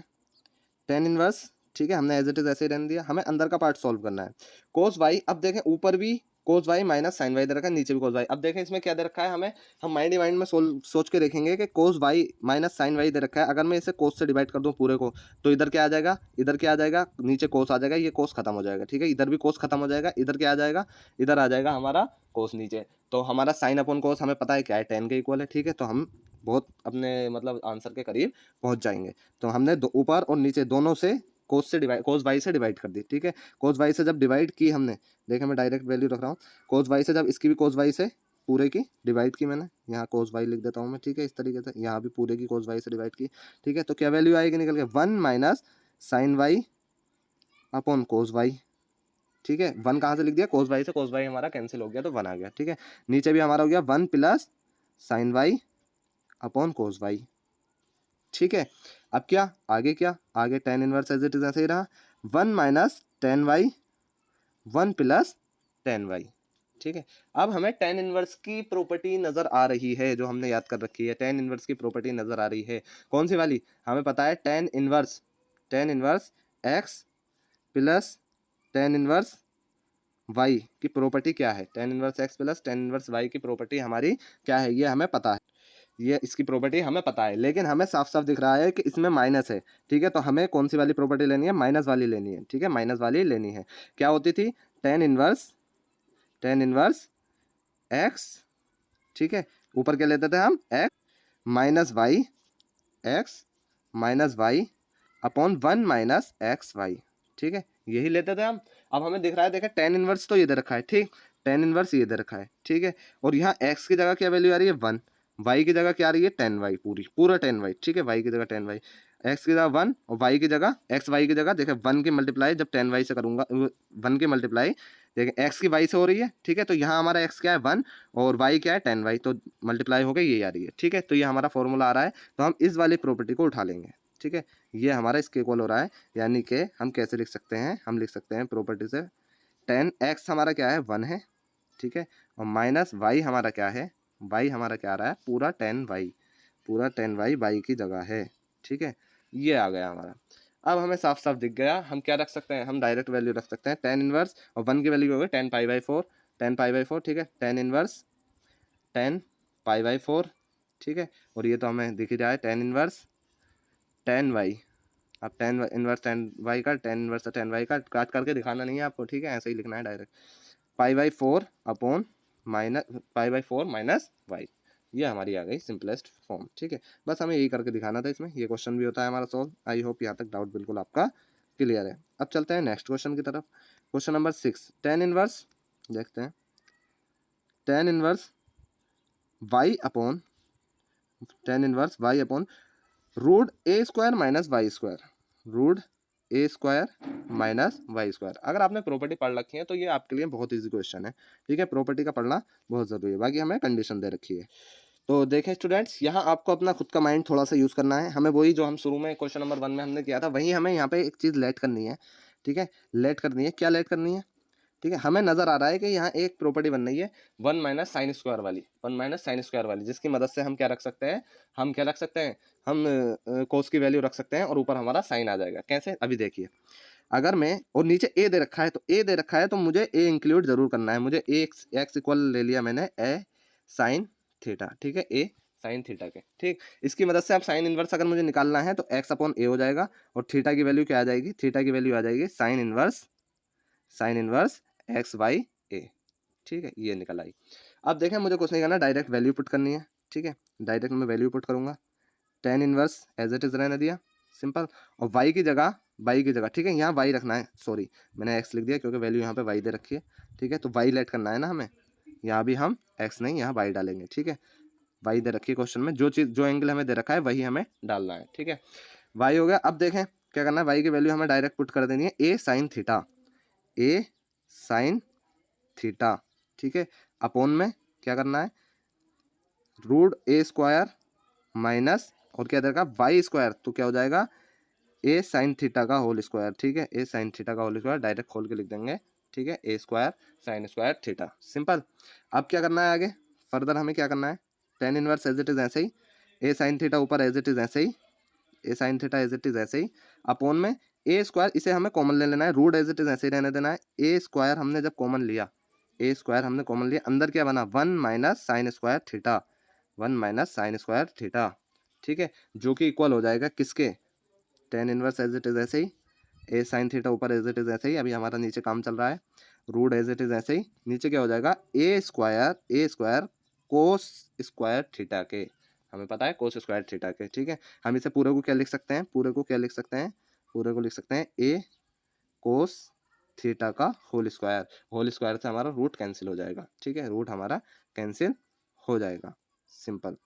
टेन इनवर्स। ठीक है, हमने एज इट इज ऐसे ही रहने दिया, हमें अंदर का पार्ट सॉल्व करना है। कोस वाई, अब देखें ऊपर भी cos y minus sine y दे रखा है, नीचे भी कोस वाई। अब देखें इसमें क्या दे रखा है, हमें हम माइंड माइंड में सोच के देखेंगे कि cos y minus sine y दे रखा है। अगर मैं इसे कोस से डिवाइड कर दूं पूरे को, तो इधर क्या आ जाएगा, इधर क्या आ जाएगा, नीचे कोस आ जाएगा, ये कोस खत्म हो जाएगा। ठीक है, इधर भी कोस खत्म हो जाएगा, इधर क्या आ जाएगा, इधर आ जाएगा हमारा कोस नीचे। तो हमारा साइन अपॉन कोस हमें पता है क्या है, 10 के इक्वल है। ठीक है, तो हम बहुत अपने मतलब आंसर के करीब पहुंच जाएंगे। तो हमने ऊपर और नीचे दोनों से कोस वाई से डिवाइड कर दी। ठीक है, कोस वाई से जब डिवाइड की हमने, देखिए मैं डायरेक्ट वैल्यू रख रहा हूँ, कोस वाई से जब इसकी भी कोस वाई से पूरे की डिवाइड की मैंने, यहाँ कोस वाई लिख देता हूँ मैं। ठीक है, इस तरीके से यहाँ भी पूरे की कोस वाई से डिवाइड की। ठीक है, तो क्या वैल्यू आएगी निकल के, 1 minus sine y upon cos y. ठीक है, 1 कहाँ से लिख दिया, कोस वाई से, कोस वाई हमारा कैंसिल हो गया तो 1 आ गया। ठीक है, नीचे भी हमारा हो गया 1 plus sine y upon cos y. ठीक है, अब क्या आगे, क्या आगे, tan inverse as it is ऐसे ही रहा, 1 minus tan y 1 plus tan y. ठीक है, अब हमें टेन इनवर्स की प्रॉपर्टी नजर आ रही है, जो हमने याद कर रखी है। टेन इनवर्स की प्रॉपर्टी नजर आ रही है, कौन सी वाली, हमें पता है tan inverse x plus tan inverse y की प्रॉपर्टी क्या है, tan inverse x plus tan inverse y की प्रॉपर्टी हमारी क्या है, ये हमें पता है, ये इसकी प्रॉपर्टी हमें पता है। लेकिन हमें साफ साफ दिख रहा है कि इसमें माइनस है। ठीक है, तो हमें कौन सी वाली प्रॉपर्टी लेनी है, माइनस वाली लेनी है। ठीक है, माइनस वाली लेनी है। क्या होती थी, टेन इनवर्स एक्स। ठीक है, ऊपर क्या लेते थे हम, x minus y upon 1 minus x y. ठीक है, यही लेते थे हम। अब हमें दिख रहा है, देखें टेन इनवर्स तो ये दे रखा है, ठीक, टेन इनवर्स ये दे रखा है। ठीक है, और यहाँ एक्स की जगह क्या वैल्यू आ रही है, 1 y की जगह क्या आ रही है 10y, पूरा 10y, ठीक है, y की जगह 10y, x की जगह 1 और y की जगह xy की जगह देखिए 1 की मल्टीप्लाई जब 10y से करूंगा, 1 की मल्टीप्लाई देखिए x की y से हो रही है, ठीक है, तो यहाँ हमारा x क्या है 1 और y क्या है 10y, तो मल्टीप्लाई हो गई ये आ रही है, ठीक है, तो ये हमारा फॉर्मूला आ रहा है, तो हम इस वाली प्रॉपर्टी को उठा लेंगे, ठीक है, ये हमारा इसके इक्वल हो रहा है, यानी कि हम कैसे लिख सकते हैं, हम लिख सकते हैं प्रॉपर्टी से 10x हमारा क्या है 1 है, ठीक है, और माइनस y हमारा क्या है, y हमारा क्या आ रहा है पूरा 10y, पूरा 10y y की जगह है, ठीक है, ये आ गया हमारा। अब हमें साफ साफ दिख गया, हम क्या रख सकते हैं, हम डायरेक्ट वैल्यू रख सकते हैं tan इनवर्स, और 1 की वैल्यू हो गई 10 पाई बाई फोर, ठीक है, tan इनवर्स 10 पाई बाई 4, ठीक है, और ये तो हमें दिख ही रहा है tan इनवर्स 10y, अब tan इनवर्स 10y का tan इनवर्स 10y का काट करके दिखाना नहीं है आपको, ठीक है, ऐसे ही लिखना है direct, pi by 4 upon pi by 4 minus y, ये हमारी आ गई सिंपलेस्ट फॉर्म, ठीक है, बस हमें यही करके दिखाना था, इसमें ये क्वेश्चन भी होता है हमारा सॉल्व। आई होप यहाँ तक डाउट बिल्कुल आपका क्लियर है। अब चलते हैं नेक्स्ट क्वेश्चन की तरफ, क्वेश्चन नंबर 6, tan इनवर्स देखते हैं, tan inverse y upon root a square minus y square, root a square minus y square. अगर आपने प्रॉपर्टी पढ़ रखी है तो ये आपके लिए बहुत इजी क्वेश्चन है, ठीक है, प्रॉपर्टी का पढ़ना बहुत ज़रूरी है, बाकी हमें कंडीशन दे रखी है। तो देखें स्टूडेंट्स, यहाँ आपको अपना खुद का माइंड थोड़ा सा यूज़ करना है, हमें वही जो हम शुरू में क्वेश्चन नंबर 1 में हमने किया था वही हमें यहाँ पे एक चीज़ लेट करनी है, ठीक है, लेट करनी है, क्या लेट करनी है, ठीक है, हमें नज़र आ रहा है कि यहाँ एक प्रॉपर्टी बन रही है 1 माइनस साइन स्क्वायर वाली, जिसकी मदद से हम क्या रख सकते हैं, हम कोस की वैल्यू रख सकते हैं और ऊपर हमारा साइन आ जाएगा। कैसे, अभी देखिए, अगर मैं और नीचे ए दे रखा है तो मुझे ए इंक्लूड जरूर करना है, मुझे ए एक्स इक्वल ले लिया मैंने ए साइन थीटा, ठीक है, ए साइन थीटा के, ठीक, इसकी मदद से आप साइन इनवर्स अगर मुझे निकालना है तो एक्स अपॉन ए हो जाएगा, और थीटा की वैल्यू क्या आ जाएगी, थीटा की वैल्यू आ जाएगी साइन इनवर्स एक्स वाई ए, ठीक है, ये निकल आई। अब देखें, मुझे कुछ नहीं करना, डायरेक्ट वैल्यू पुट करनी है, ठीक है, डायरेक्ट मैं वैल्यू पुट करूंगा, tan inverse as it is रहने दिया, सिंपल, और y की जगह, ठीक है, यहाँ y रखना है, सॉरी मैंने x लिख दिया क्योंकि वैल्यू यहाँ पे y दे रखी है, ठीक है, तो y लेट करना है ना हमें, यहाँ भी हम x नहीं यहाँ y डालेंगे, ठीक है, y दे रखी है क्वेश्चन में, जो एंगल हमें दे रखा है वही हमें डालना है, ठीक है, y हो गया। अब देखें क्या करना है, y की वैल्यू हमें डायरेक्ट पुट कर देनी है a साइन थीटा, ठीक है, अपॉन में क्या करना है, रूट ए स्क्वायर माइनस और क्या देगा वाई स्क्वायर, तो क्या हो जाएगा ए साइन थीटा का होल स्क्वायर, ठीक है, ए साइन थीटा का होल स्क्वायर डायरेक्ट खोल के लिख देंगे, ठीक है, a square sine square theta, simple. अब क्या करना है आगे, फर्दर हमें क्या करना है, tan inverse as it is ऐसे ही, ए साइन थीटा ऊपर एज इट इज ऐसे ही, a sine theta as it is ऐसे ही, अपॉन में ए स्क्वायर, इसे हमें कॉमन ले लेना है, रूट एज इट इज ऐसे ही रहने देना है, ए स्क्वायर हमने जब कॉमन लिया, अंदर क्या बना 1 माइनस साइन स्क्वायर थीटा, ठीक है, जो कि इक्वल हो जाएगा किसके, tan inverse as it is ऐसे ही, ए साइन थीटा ऊपर एज इट इज ऐसे ही, अभी हमारा नीचे काम चल रहा है, रूट एज इट इज ऐसे ही, नीचे क्या हो जाएगा ए स्क्वायर कोस स्क्वायर थीटा के, हमें पता है कोस स्क्वायर थीटा के, ठीक है, हम इसे पूरे को क्या लिख सकते हैं, पूरे को लिख सकते हैं ए कोस थीटा का होल स्क्वायर से हमारा रूट कैंसिल हो जाएगा, ठीक है, रूट हमारा कैंसिल हो जाएगा, सिंपल।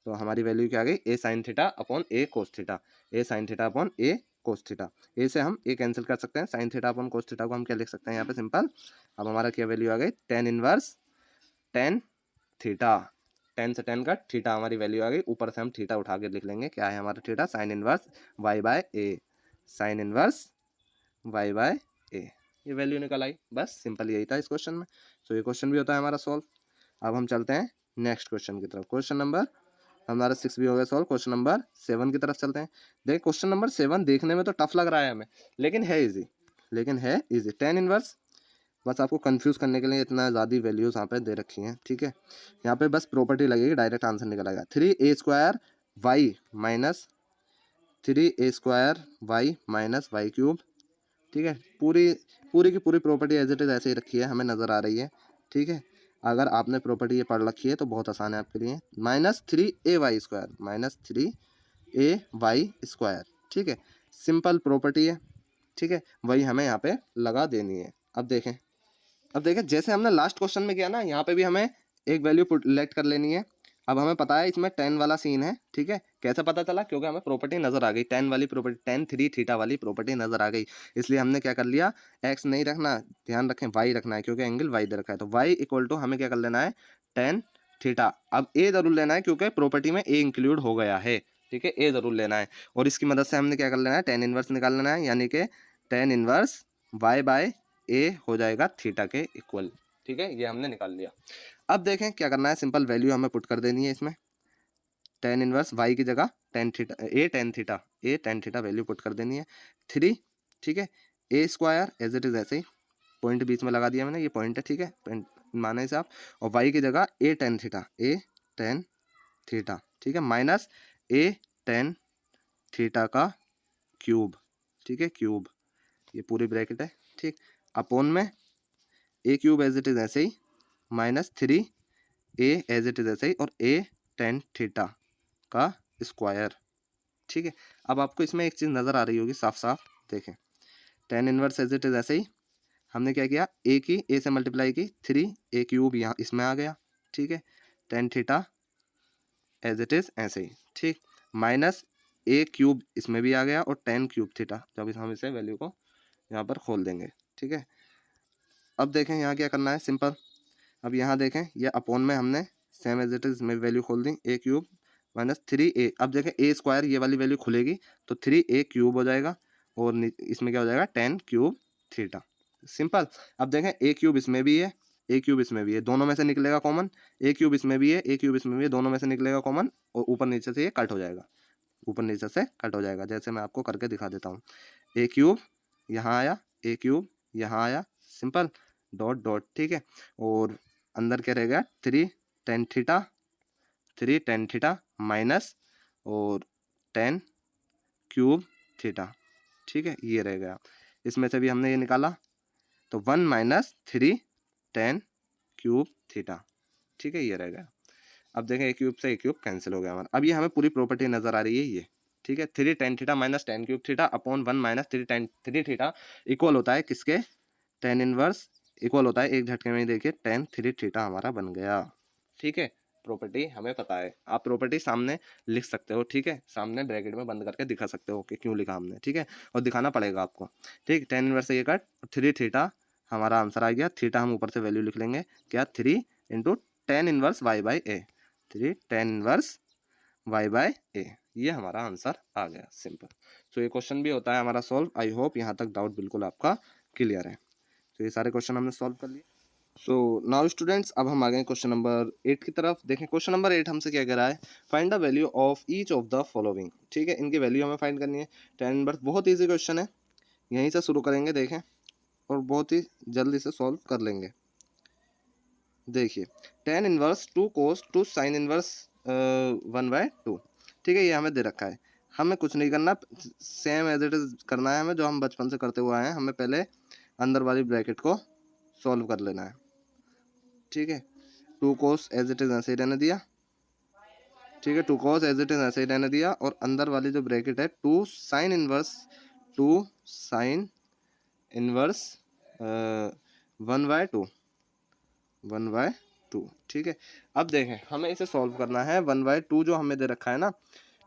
तो हमारी वैल्यू क्या आ गई, ए साइन थीटा अपॉन ए कोस थीटा, ए साइन थीटा अपॉन ए कोस थीटा, ए से हम ए कैंसिल कर सकते हैं, sine theta upon cos theta को हम क्या लिख सकते हैं यहाँ पे, सिंपल। अब हमारा क्या वैल्यू आ गई, tan inverse tan theta, tan से tan का थीटा हमारी वैल्यू आ गई, ऊपर से हम थीटा उठा के लिख लेंगे, क्या है हमारा theta, sine inverse y by a, sine inverse y by a, ये वैल्यू निकल आई, बस सिंपल यही था इस क्वेश्चन में। सो ये क्वेश्चन भी होता है हमारा सॉल्व। अब हम चलते हैं नेक्स्ट क्वेश्चन की तरफ, क्वेश्चन नंबर हमारा 6 भी हो गया सॉल्व, क्वेश्चन नंबर 7 की तरफ चलते हैं। देखिए क्वेश्चन नंबर 7 देखने में तो टफ लग रहा है हमें, लेकिन है इजी, tan इनवर्स, बस आपको कंफ्यूज करने के लिए इतना ज़्यादा वैल्यूज यहाँ पे दे रखी हैं, ठीक है, यहाँ पे बस प्रॉपर्टी लगेगी, डायरेक्ट आंसर निकल आएगा, 3a square y minus y cube, ठीक है, पूरी की पूरी प्रॉपर्टी एज इट इज ऐसे ही रखी है, हमें नज़र आ रही है, ठीक है, अगर आपने प्रॉपर्टी ये पढ़ रखी है तो बहुत आसान है आपके लिए, -3ay स्क्वायर, ठीक है, सिंपल प्रॉपर्टी है, ठीक है, वही हमें यहाँ पे लगा देनी है। अब देखें जैसे हमने लास्ट क्वेश्चन में किया ना, यहाँ पे भी हमें एक वैल्यू पुट लेट कर लेनी है, अब हमें पता है इसमें tan वाला सीन है, ठीक है। कैसे पता चला? क्योंकि हमें प्रॉपर्टी नजर आ गई, tan वाली प्रॉपर्टी, tan 3 थीटा वाली प्रॉपर्टी नजर आ गई, इसलिए हमने क्या कर लिया, x नहीं रखना, ध्यान रखें y रखना है, क्योंकि एंगल y दे रखा है। तो y इक्वल टू हमें क्या कर लेना है, tan थीटा। अब a जरूर लेना है क्योंकि प्रॉपर्टी में a इंक्लूड हो गया है, ठीक है, a जरूर लेना है। और इसकी मदद से हमने क्या कर लेना है, tan इनवर्स निकाल लेना है, यानी कि tan inverse y by a हो जाएगा थीटा के इक्वल, ठीक है, ये हमने निकाल लिया। अब देखें क्या करना है, सिंपल वैल्यू हमें पुट कर देनी है इसमें, tan इनवर्स y की जगह tan theta, a tan theta value put कर देनी है 3, ठीक है। a square as it is ऐसे ही, पॉइंट बीच में लगा दिया मैंने, ये पॉइंट है, ठीक है, पॉइंट माने से आप, और y की जगह a tan थीटा, ठीक है, माइनस a tan थीटा का क्यूब, ठीक है, क्यूब, ये पूरी ब्रैकेट है, ठीक, अपॉन में a cube as it is ऐसे ही, minus 3 a as it is ऐसे ही, और a tan थीटा का स्क्वायर, ठीक है। अब आपको इसमें एक चीज़ नज़र आ रही होगी साफ साफ, देखें, tan inverse as it is ऐसे ही, हमने क्या किया, a से मल्टीप्लाई की 3 a क्यूब यहाँ इसमें आ गया, ठीक है, tan theta as it is ऐसे ही, ठीक, माइनस a क्यूब इसमें भी आ गया, और tan क्यूब थीटा, जब हम इसे वैल्यू को यहाँ पर खोल देंगे, ठीक है। अब देखें यहाँ क्या करना है, सिंपल, अब यहाँ देखें, ये अपॉन में हमने सेम एज इट इज में वैल्यू खोल दी, a क्यूब माइनस 3a, अब देखें a स्क्वायर ये वाली वैल्यू खुलेगी तो 3a क्यूब हो जाएगा, और इसमें क्या हो जाएगा, tan क्यूब थीटा, सिंपल। अब देखें a क्यूब इसमें भी है, a क्यूब इसमें भी है, दोनों में से निकलेगा कॉमन, a क्यूब इसमें भी है, a क्यूब इसमें भी है, दोनों में से निकलेगा कॉमन, और ऊपर नीचे से ये कट हो जाएगा, ऊपर नीचे से कट हो जाएगा, जैसे मैं आपको करके दिखा देता हूँ, a क्यूब यहाँ आया, a क्यूब यहाँ आया, सिंपल, डॉट डॉट, ठीक है, और अंदर क्या रह गया, 3 tan थीटा माइनस और tan क्यूब थीटा, ठीक है, ये रह गया। इसमें से भी हमने ये निकाला, तो 1 माइनस 3 tan क्यूब थीटा, ठीक है, ये रह गया। अब देखें ए क्यूब से ए क्यूब कैंसिल हो गया हमारा। अब ये हमें पूरी प्रॉपर्टी नजर आ रही है ये, ठीक है, 3 tan theta minus tan cube theta upon 1 minus 3 tan 3 theta equal होता है किसके, tan इनवर्स, इक्वल होता है एक झटके में ही देखिए tan 3 थीटा हमारा बन गया, ठीक है। प्रॉपर्टी हमें पता है, आप प्रॉपर्टी सामने लिख सकते हो, ठीक है, सामने ब्रैकेट में बंद करके दिखा सकते हो कि क्यों लिखा हमने, ठीक है, और दिखाना पड़ेगा आपको, ठीक, tan इनवर्स से ये कट, 3 थीटा हमारा आंसर आ गया, थीटा हम ऊपर से वैल्यू लिख लेंगे, क्या, 3 into tan inverse y by a, 3 tan inverse y by a, ये हमारा आंसर आ गया, सिंपल। तो ये क्वेश्चन भी होता है हमारा सॉल्व। आई होप यहाँ तक डाउट बिल्कुल आपका क्लियर है। तो ये सारे क्वेश्चन हमने सॉल्व कर लिए। सो नाउ स्टूडेंट्स, अब हम आ गए क्वेश्चन नंबर 8 की तरफ। देखें क्वेश्चन नंबर 8 हमसे क्या कह रहा है, find the value of each of the following, ठीक है, इनकी वैल्यू हमें फाइंड करनी है। tan इनवर्स बहुत ईजी क्वेश्चन है, यहीं से शुरू करेंगे, देखें, और बहुत ही जल्दी से सॉल्व कर लेंगे। देखिए, tan inverse 2 cos 2 sin inverse 1/2, ठीक है, ये हमें दे रखा है, हमें कुछ नहीं करना, सेम एज इट इज करना है हमें, जो हम बचपन से करते हुए आए हैं। हमें पहले अंदर वाली ब्रैकेट को सॉल्व कर लेना है, ठीक है, 2 cos एज इट इज ऐसे ही रहने दिया, ठीक है, 2 cos एज इट इज ऐसे ही रहने दिया, और अंदर वाली जो ब्रैकेट है 2 sin इनवर्स 1/2, ठीक है। अब देखें हमें इसे सॉल्व करना है, 1/2 जो हमें दे रखा है ना,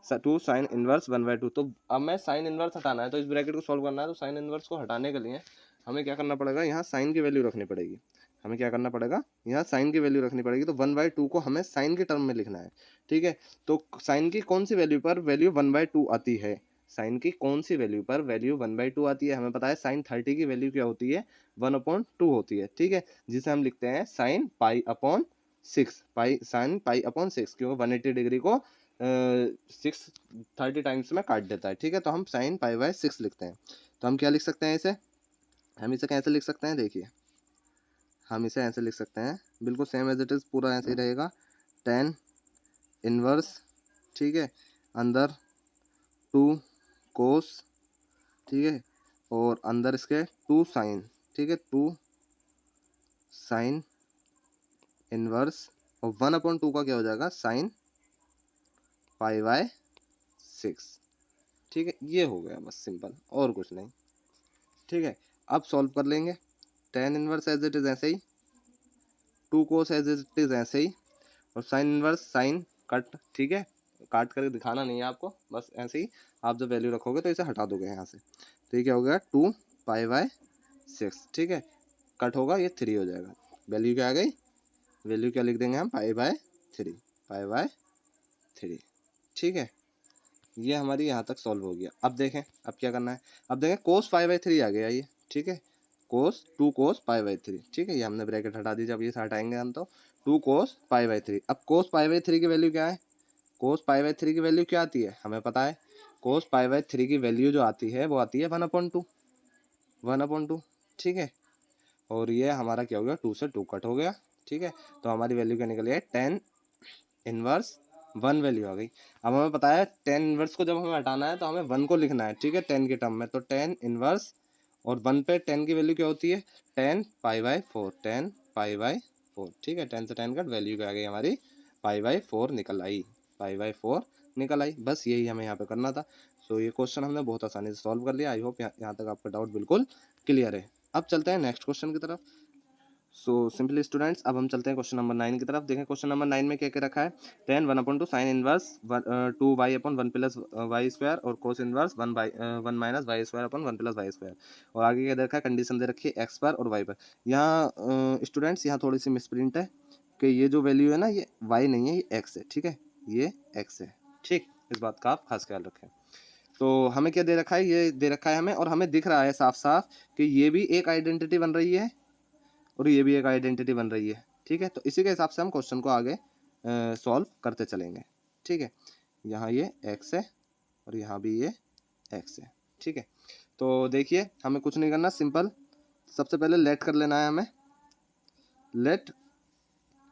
2 sin इनवर्स 1/2, तो अब मैं साइन इनवर्स हटाना है, तो इस ब्रैकेट को सॉल्व करना है, तो साइन इनवर्स को हटाने के लिए हमें क्या करना पड़ेगा, यहाँ साइन की वैल्यू रखनी पड़ेगी, हमें क्या करना पड़ेगा, यहाँ साइन की वैल्यू रखनी पड़ेगी, तो 1/2 को हमें साइन के टर्म में लिखना है, ठीक है। तो साइन की कौन सी वैल्यू पर वैल्यू 1/2 आती है, साइन की कौन सी वैल्यू पर वैल्यू 1/2 आती है, हमें पता है साइन 30 की वैल्यू क्या होती है, 1/2 होती है, ठीक है, जिसे हम लिखते हैं साइन π/6, साइन π/6, क्योंकि 180 डिग्री को 30 टाइम्स में काट देता है, ठीक है, तो हम साइन π/6 लिखते हैं। तो हम क्या लिख सकते हैं इसे, हम इसे कैसे लिख सकते हैं, देखिए, हम इसे ऐसे लिख सकते हैं, बिल्कुल सेम एज इट इज़, पूरा ऐसे ही रहेगा, tan इनवर्स, ठीक है, अंदर 2 cos, ठीक है, और अंदर इसके 2 sin, ठीक है, 2 sin इनवर्स, और 1/2 का क्या हो जाएगा, साइन π/6, ठीक है, ये हो गया बस, सिंपल, और कुछ नहीं, ठीक है। अब सॉल्व कर लेंगे, tan inverse as it is ऐसे ही, 2 cos एज इट इज़ ऐसे ही, और साइन इनवर्स साइन कट, ठीक है, काट करके दिखाना नहीं है आपको, बस ऐसे ही आप जब वैल्यू रखोगे तो इसे हटा दोगे यहाँ से, तो ये क्या हो गया 2π/6, ठीक है, कट होगा ये 3 हो जाएगा, वैल्यू क्या आ गई, वैल्यू क्या लिख देंगे हम π/3, π/3, ठीक है। ये हमारी यहाँ तक सॉल्व हो गया। अब देखें अब क्या करना है, अब देखें cos π/3 आ गया ये, ठीक है, cos 2 cos π/3, ठीक है, ये हमने ब्रैकेट हटा दी, जब ये हटाएंगे हम तो 2 cos π/3। अब cos π/3 की वैल्यू क्या है, cos π/3 की वैल्यू क्या आती है हमें पता है, cos π/3 की वैल्यू जो आती है वो आती है 1/2, 1/2, ठीक है, और ये हमारा क्या हो गया 2 से 2 कट हो गया, ठीक है, तो हमारी वैल्यू क्या निकली है 10 इनवर्स 1 वैल्यू आ गई। अब हमें पता है 10 इनवर्स को जब हमें हटाना है तो हमें 1 को लिखना है, ठीक है, 10 के टर्म में, तो 10 इनवर्स और 1 पे 10 की वैल्यू क्या होती है 10π/4, 10π/4, ठीक है, 10 से 10 कट, वैल्यू क्या आ गई हमारी π/4 निकल आई, π/4 निकल आई। बस यही हमें यहाँ पे करना था। सो ये क्वेश्चन हमने बहुत आसानी से सॉल्व कर लिया। आई होप यहाँ तक आपका डाउट बिल्कुल क्लियर है। अब चलते हैं नेक्स्ट क्वेश्चन की तरफ। सो सिंपली स्टूडेंट्स, अब हम चलते हैं क्वेश्चन नंबर 9 की तरफ। देखें क्वेश्चन नंबर 9 में क्या क्या रखा है, 10 1/2 sine inverse 2y/1 plus y square और cos inverse 1 minus y square upon 1 plus y square, और आगे क्या दे रखा है, कंडीशन दे रखी है एक्स पर और वाई पर। यहाँ स्टूडेंट्स यहाँ थोड़ी सी मिसप्रिंट है कि ये जो वैल्यू है ना ये वाई नहीं है, ये एक्स है, ठीक है, ये एक्स है, ठीक, इस बात का आप खास ख्याल रखें। तो हमें क्या दे रखा है, ये दे रखा है हमें, और हमें दिख रहा है साफ साफ कि ये भी एक आइडेंटिटी बन रही है और ये भी एक आइडेंटिटी बन रही है, ठीक है, तो इसी के हिसाब से हम क्वेश्चन को आगे सॉल्व करते चलेंगे, ठीक है। यहाँ ये x है और यहाँ भी ये x है, ठीक है। तो देखिए हमें कुछ नहीं करना, सिंपल सबसे पहले लेट कर लेना है, हमें लेट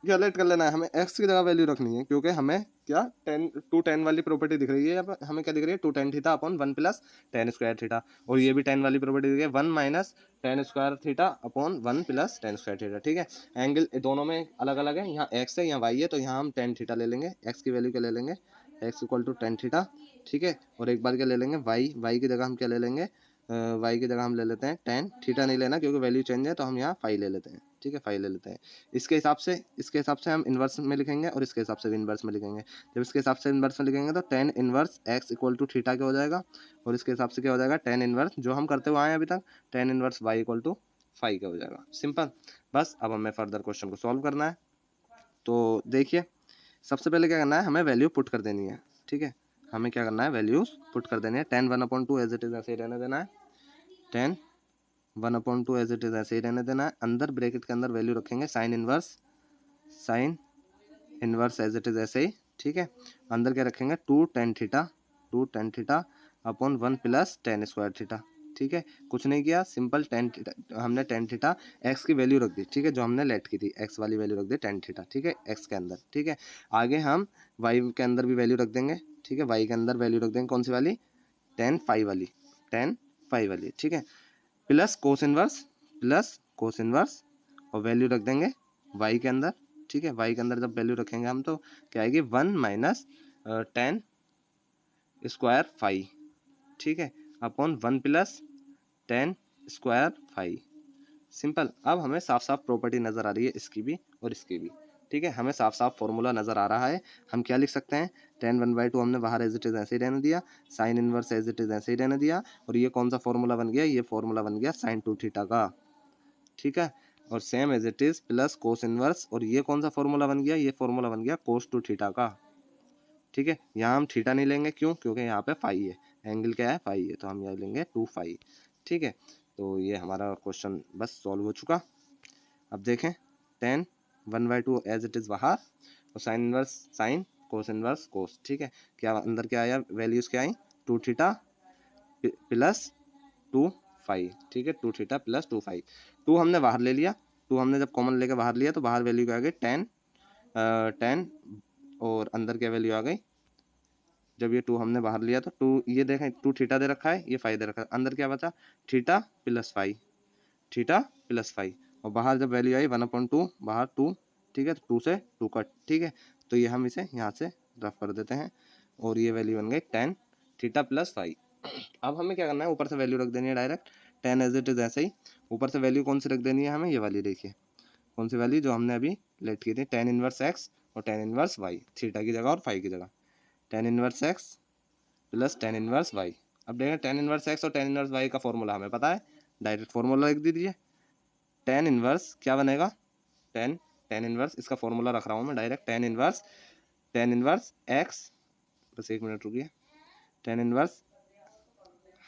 कर लेना है, हमें x की जगह वैल्यू रखनी है, क्योंकि हमें क्या 10 वाली प्रॉपर्टी दिख रही है, अब हमें क्या दिख रही है 2 tan theta upon 1 plus tan square theta, और ये भी 10 वाली प्रॉपर्टी दिख रही है 1 minus tan square theta upon 1 plus tan square theta, ठीक है। एंगल दोनों में अलग अलग है, यहाँ x है यहाँ y है, तो यहाँ हम tan थीटा ले लेंगे, x की वैल्यू क्या ले लेंगे, x equal to tan theta, ठीक है, और एक बार क्या ले लेंगे y की जगह हम क्या ले लेंगे, y की जगह हम ले लेते हैं tan थीटा नहीं लेना क्योंकि वैल्यू चेंज है, तो हम यहाँ फाई ले लेते हैं, ठीक है, फाई ले लेते हैं। इसके हिसाब से हम इन्वर्स में लिखेंगे और इसके हिसाब से भी इन्वर्स में लिखेंगे। जब इसके हिसाब से इन्वर्स में लिखेंगे तो tan inverse x equal to theta क्या हो जाएगा, और इसके हिसाब से क्या हो जाएगा tan इन्वर्स जो हम करते हुए आए हैं अभी तक, tan inverse y equal to phi क्या हो जाएगा, सिंपल। बस अब हमें फर्दर क्वेश्चन को सॉल्व करना है। तो देखिए सबसे पहले क्या करना है, हमें वैल्यू पुट कर देनी है, ठीक है, हमें क्या करना है वैल्यूज पुट कर देनी है। 10 1/2 एज इट इज ऐसे ही रहने देना है, 10 1/2 एज इट इज ऐसे ही रहने देना है। अंदर ब्रैकेट के अंदर वैल्यू रखेंगे sine inverse as it is ऐसे ही, ठीक है। अंदर क्या रखेंगे 2 tan theta upon 1 plus tan square theta, ठीक है, कुछ नहीं किया, सिंपल tan थीटा, हमने tan थीटा एक्स की वैल्यू रख दी, ठीक है, जो हमने लेट की थी एक्स वाली वैल्यू रख दी tan थीटा, ठीक है, एक्स के अंदर, ठीक है। आगे हम वाई के अंदर भी वैल्यू रख देंगे, ठीक है, वाई के अंदर वैल्यू रख देंगे कौन सी वाली, tan फाई वाली, ठीक है, प्लस कोस इनवर्स और वैल्यू रख देंगे y के अंदर, ठीक है, y के अंदर जब वैल्यू रखेंगे हम तो क्या आएगी 1 माइनस tan स्क्वायर फाई, ठीक है, upon 1 plus tan square phi, simple. अब हमें साफ साफ प्रॉपर्टी नज़र आ रही है इसकी भी और इसकी भी, ठीक है, हमें साफ साफ फॉर्मूला नज़र आ रहा है। हम क्या लिख सकते हैं, tan 1/2 हमने बाहर एज इट इज ऐसे ही रहने दिया, sine inverse as it is ऐसे ही रहने दिया, और ये कौन सा फॉर्मूला बन गया, ये फॉर्मूला बन गया sin 2 थीटा का, ठीक है, और same as it is plus cos inverse, और ये कौन सा फॉर्मूला बन गया, ये फॉर्मूला बन गया cos 2 थीटा का, ठीक है। यहाँ हम थीटा नहीं लेंगे, क्यों, क्योंकि यहाँ पे फाई है, एंगल क्या है फाई है, तो हम यहाँ लेंगे 2 फाई, ठीक है। तो ये हमारा क्वेश्चन बस सॉल्व हो चुका। अब देखें tan 1/2 एज इट इज़ बाहर, और sine inverse sine cos inverse कोस, ठीक है, क्या अंदर क्या आया, वैल्यूज़ क्या आई 2 थीटा प्लस 2 फाई, ठीक है, 2 थीटा प्लस 2 फाई, 2 हमने बाहर ले लिया, 2 हमने जब कॉमन लेके बाहर लिया तो बाहर वैल्यू क्या आ गई tan और अंदर क्या वैल्यू आ गई, जब ये 2 हमने बाहर लिया तो 2, ये देखें 2 थीटा दे रखा है, ये फाई दे रखा है, अंदर क्या बचा थीटा प्लस फाई, और बाहर जब वैल्यू आई 1/2 बाहर 2, ठीक है, तो 2 से 2 कट, ठीक है, तो ये हम इसे यहाँ से रफ कर देते हैं, और ये वैल्यू बन गई tan थीटा प्लस फाई। अब हमें क्या करना है, ऊपर से वैल्यू रख देनी है direct, tan as it is ऐसे ही, ऊपर से वैल्यू कौन सी रख देनी है हमें, ये वाली देखिए, कौन सी वैल्यू जो हमने अभी लेट की थी, tan इनवर्स एक्स और टेन इनवर्स वाई, थीटा की जगह और फाई की जगह, tan inverse x plus tan inverse y. अब देखें टेन इनवर्स एक्स और टेन इनवर्स वाई का फॉर्मूला हमें पता है, डायरेक्ट फॉर्मूला लिख दीजिए। टेन इनवर्स क्या बनेगा, टेन टेन इनवर्स, इसका फॉर्मूला रख रहा हूँ मैं डायरेक्ट, टेन इनवर्स एक्स, बस एक मिनट रुकिए, टेन इनवर्स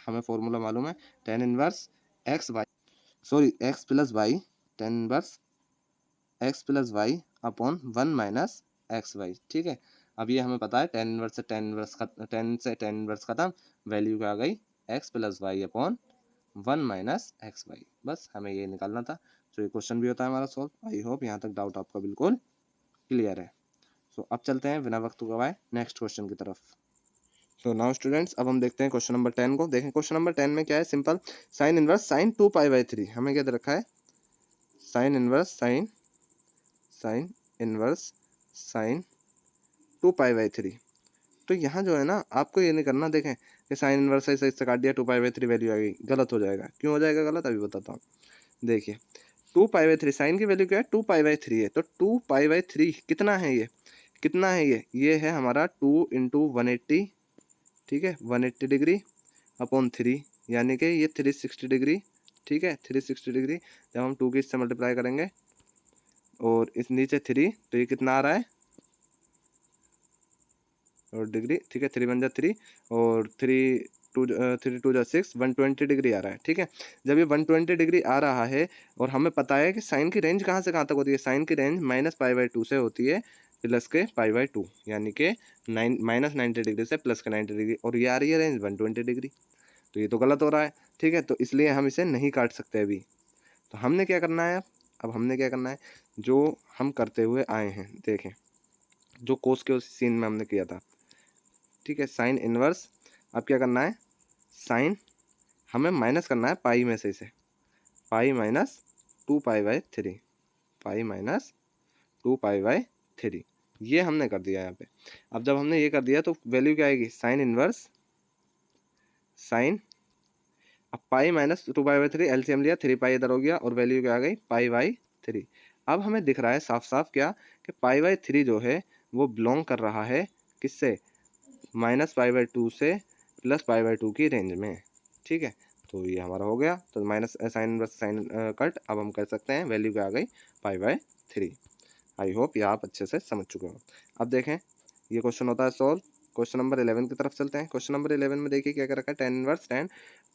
हमें फॉर्मूला मालूम है, tan inverse x y, sorry x plus y, tan inverse x plus y upon one minus x y. ठीक है, अब ये हमें पता है टेन इनवर्स से टेन इनवर्स, टेन से टेन इनवर्स खत्म, वैल्यू क्या आ गई x plus y upon one minus x y. बस हमें ये निकालना था। तो ये क्वेश्चन भी होता है हमारा सॉल्व। आई होप यहाँ तक डाउट आपका बिल्कुल क्लियर है। सो अब चलते हैं बिना वक्त गवाए नेक्स्ट क्वेश्चन की तरफ। सो नाउ स्टूडेंट्स, अब हम देखते हैं क्वेश्चन नंबर 10 को। देखें क्वेश्चन नंबर 10 में क्या है, सिंपल साइन इनवर्स साइन 2π/3। हमें क्या दे रखा है, sine inverse sine inverse sine 2π/3। तो यहाँ जो है ना, आपको ये नहीं करना, देखें कि साइन इनवर्स है इससे काट दिया 2π/3 वैल्यू आ गई, गलत हो जाएगा। क्यों हो जाएगा गलत, अभी बताता हूँ। देखिए 2π/3, साइन की वैल्यू क्या है 2π/3 है, तो 2π/3 कितना है, ये कितना है, ये है हमारा 2 इंटू 180, ठीक है 180 डिग्री अपॉन 3, यानी कि ये 360 डिग्री। ठीक है 360 डिग्री, जब हम 2 की इससे मल्टीप्लाई करेंगे और इस नीचे 3, तो ये कितना आ रहा है और डिग्री, ठीक है 3 बन जा 3 और 3 टू जा 6, 120 डिग्री आ रहा है। ठीक है, जब ये 120 डिग्री आ रहा है और हमें पता है कि साइन की रेंज कहाँ से कहाँ तक होती है, साइन की रेंज -π/2 से होती है प्लस के π/2, यानी कि -90 डिग्री से प्लस के 90 डिग्री, और ये आ रही है रेंज 120 डिग्री। तो ये तो गलत हो रहा है। ठीक है, तो इसलिए हम इसे नहीं काट सकते अभी। तो हमने क्या करना है, अब हमने क्या करना है, जो हम करते हुए आए हैं, देखें जो कोस के उस सीन में हमने किया था। ठीक है, साइन इनवर्स, अब क्या करना है, साइन हमें माइनस करना है पाई में से, इसे पाई माइनस 2π/3, पाई माइनस 2π/3, ये हमने कर दिया यहाँ पे। अब जब हमने ये कर दिया तो वैल्यू क्या आएगी, साइन इनवर्स साइन, अब पाई माइनस 2π/3 एलसीएम लिया, 3π इधर हो गया और वैल्यू क्या आ गई π/3। अब हमें दिख रहा है साफ साफ क्या, कि π/3 जो है वो बिलोंग कर रहा है किससे, -π/2 से +π/2 की रेंज में। ठीक है, तो ये हमारा हो गया। तो minus sine inverse sign cut अब हम कर सकते हैं, वैल्यू क्या आ गई π/3। आई होप ये आप अच्छे से समझ चुके हो। अब देखें ये क्वेश्चन होता है सॉल्व। क्वेश्चन नंबर 11 की तरफ चलते हैं। क्वेश्चन नंबर 11 में देखिए क्या कर रखा है, tan inverse tan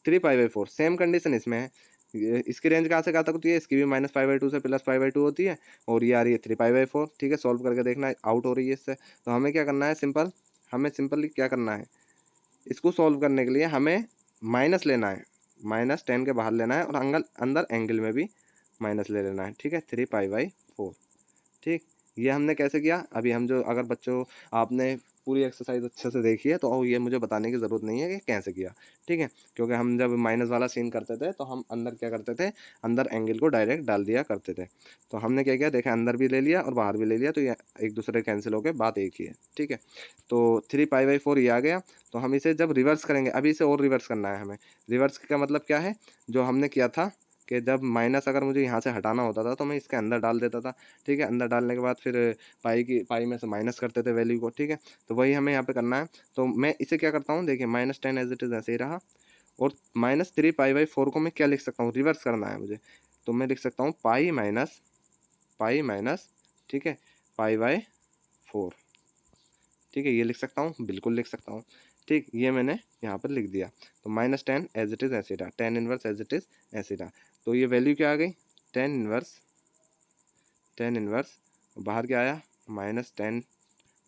3π/4, same condition इसमें है। इसकी रेंज कहाँ से कहाँ तक होती है, इसकी भी -π/2 से +π/2 होती है, और ये आ रही है 3π/4। ठीक है, सॉल्व करके देखना, आउट हो रही है इससे। तो हमें क्या करना है, हमें सिंपली क्या करना है, इसको सॉल्व करने के लिए हमें माइनस लेना है, -10 के बाहर लेना है, और अंदर एंगल में भी माइनस ले लेना है। ठीक है 3π/4। ठीक, ये हमने कैसे किया, अभी हम जो, अगर बच्चों आपने पूरी एक्सरसाइज अच्छे से देखी है तो ये मुझे बताने की ज़रूरत नहीं है कि कैसे किया। ठीक है, क्योंकि हम जब माइनस वाला सीन करते थे तो हम अंदर क्या करते थे, अंदर एंगल को डायरेक्ट डाल दिया करते थे। तो हमने क्या किया, देखा अंदर भी ले लिया और बाहर भी ले लिया, तो ये एक दूसरे कैंसिल हो गए, बात एक ही है। ठीक है, तो 3π/4 ये आ गया। तो हम इसे जब रिवर्स करेंगे, अभी इसे और रिवर्स करना है हमें। रिवर्स का मतलब क्या है, जो हमने किया था कि जब माइनस अगर मुझे यहाँ से हटाना होता था तो मैं इसके अंदर डाल देता था। ठीक है, अंदर डालने के बाद फिर पाई में से माइनस करते थे वैल्यू को। ठीक है, तो वही हमें यहाँ पे करना है। तो मैं इसे क्या करता हूँ, देखिए -10 एज इट इज़ ऐसे ही रहा, और -3π/4 को मैं क्या लिख सकता हूँ, रिवर्स करना है मुझे, तो मैं लिख सकता हूँ पाई माइनस, ठीक है π/4। ठीक है, ये लिख सकता हूँ, बिल्कुल लिख सकता हूँ। ठीक, ये मैंने यहाँ पर लिख दिया। तो -10 एज इट इज़ ऐसे रहा, tan inverse as it is ऐसे रहा। तो ये वैल्यू क्या आ गई, tan इनवर्स बाहर क्या आया -10,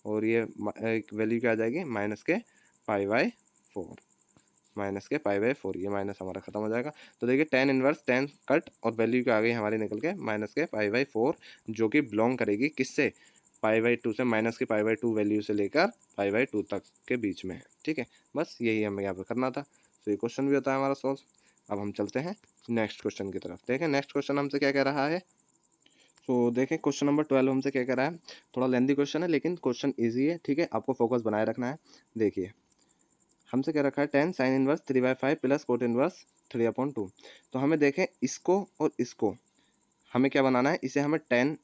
और ये एक वैल्यू क्या आ जाएगी, -π/4, ये माइनस हमारा खत्म हो जाएगा। तो देखिए tan इनवर्स tan कट, और वैल्यू क्या आ गई हमारी निकल के -π/4, जो कि बिलोंग करेगी किससे, π/2 से, -π/2 वैल्यू से लेकर π/2 तक के बीच में। ठीक है, बस यही हमें यहाँ पर करना था। तो ये क्वेश्चन भी होता है हमारा सॉल्व। अब हम चलते हैं नेक्स्ट क्वेश्चन की तरफ। देखें नेक्स्ट क्वेश्चन हमसे क्या कह रहा है। तो देखें क्वेश्चन नंबर 12 हमसे क्या कह रहा है, थोड़ा लेंदी क्वेश्चन है लेकिन क्वेश्चन ईजी है। ठीक है, आपको फोकस बनाए रखना है। देखिए हमसे क्या रखा है, tan sin inverse 3/5 plus cot inverse 3/2। तो हमें देखें इसको और इसको हमें क्या बनाना है, इसे हमें tan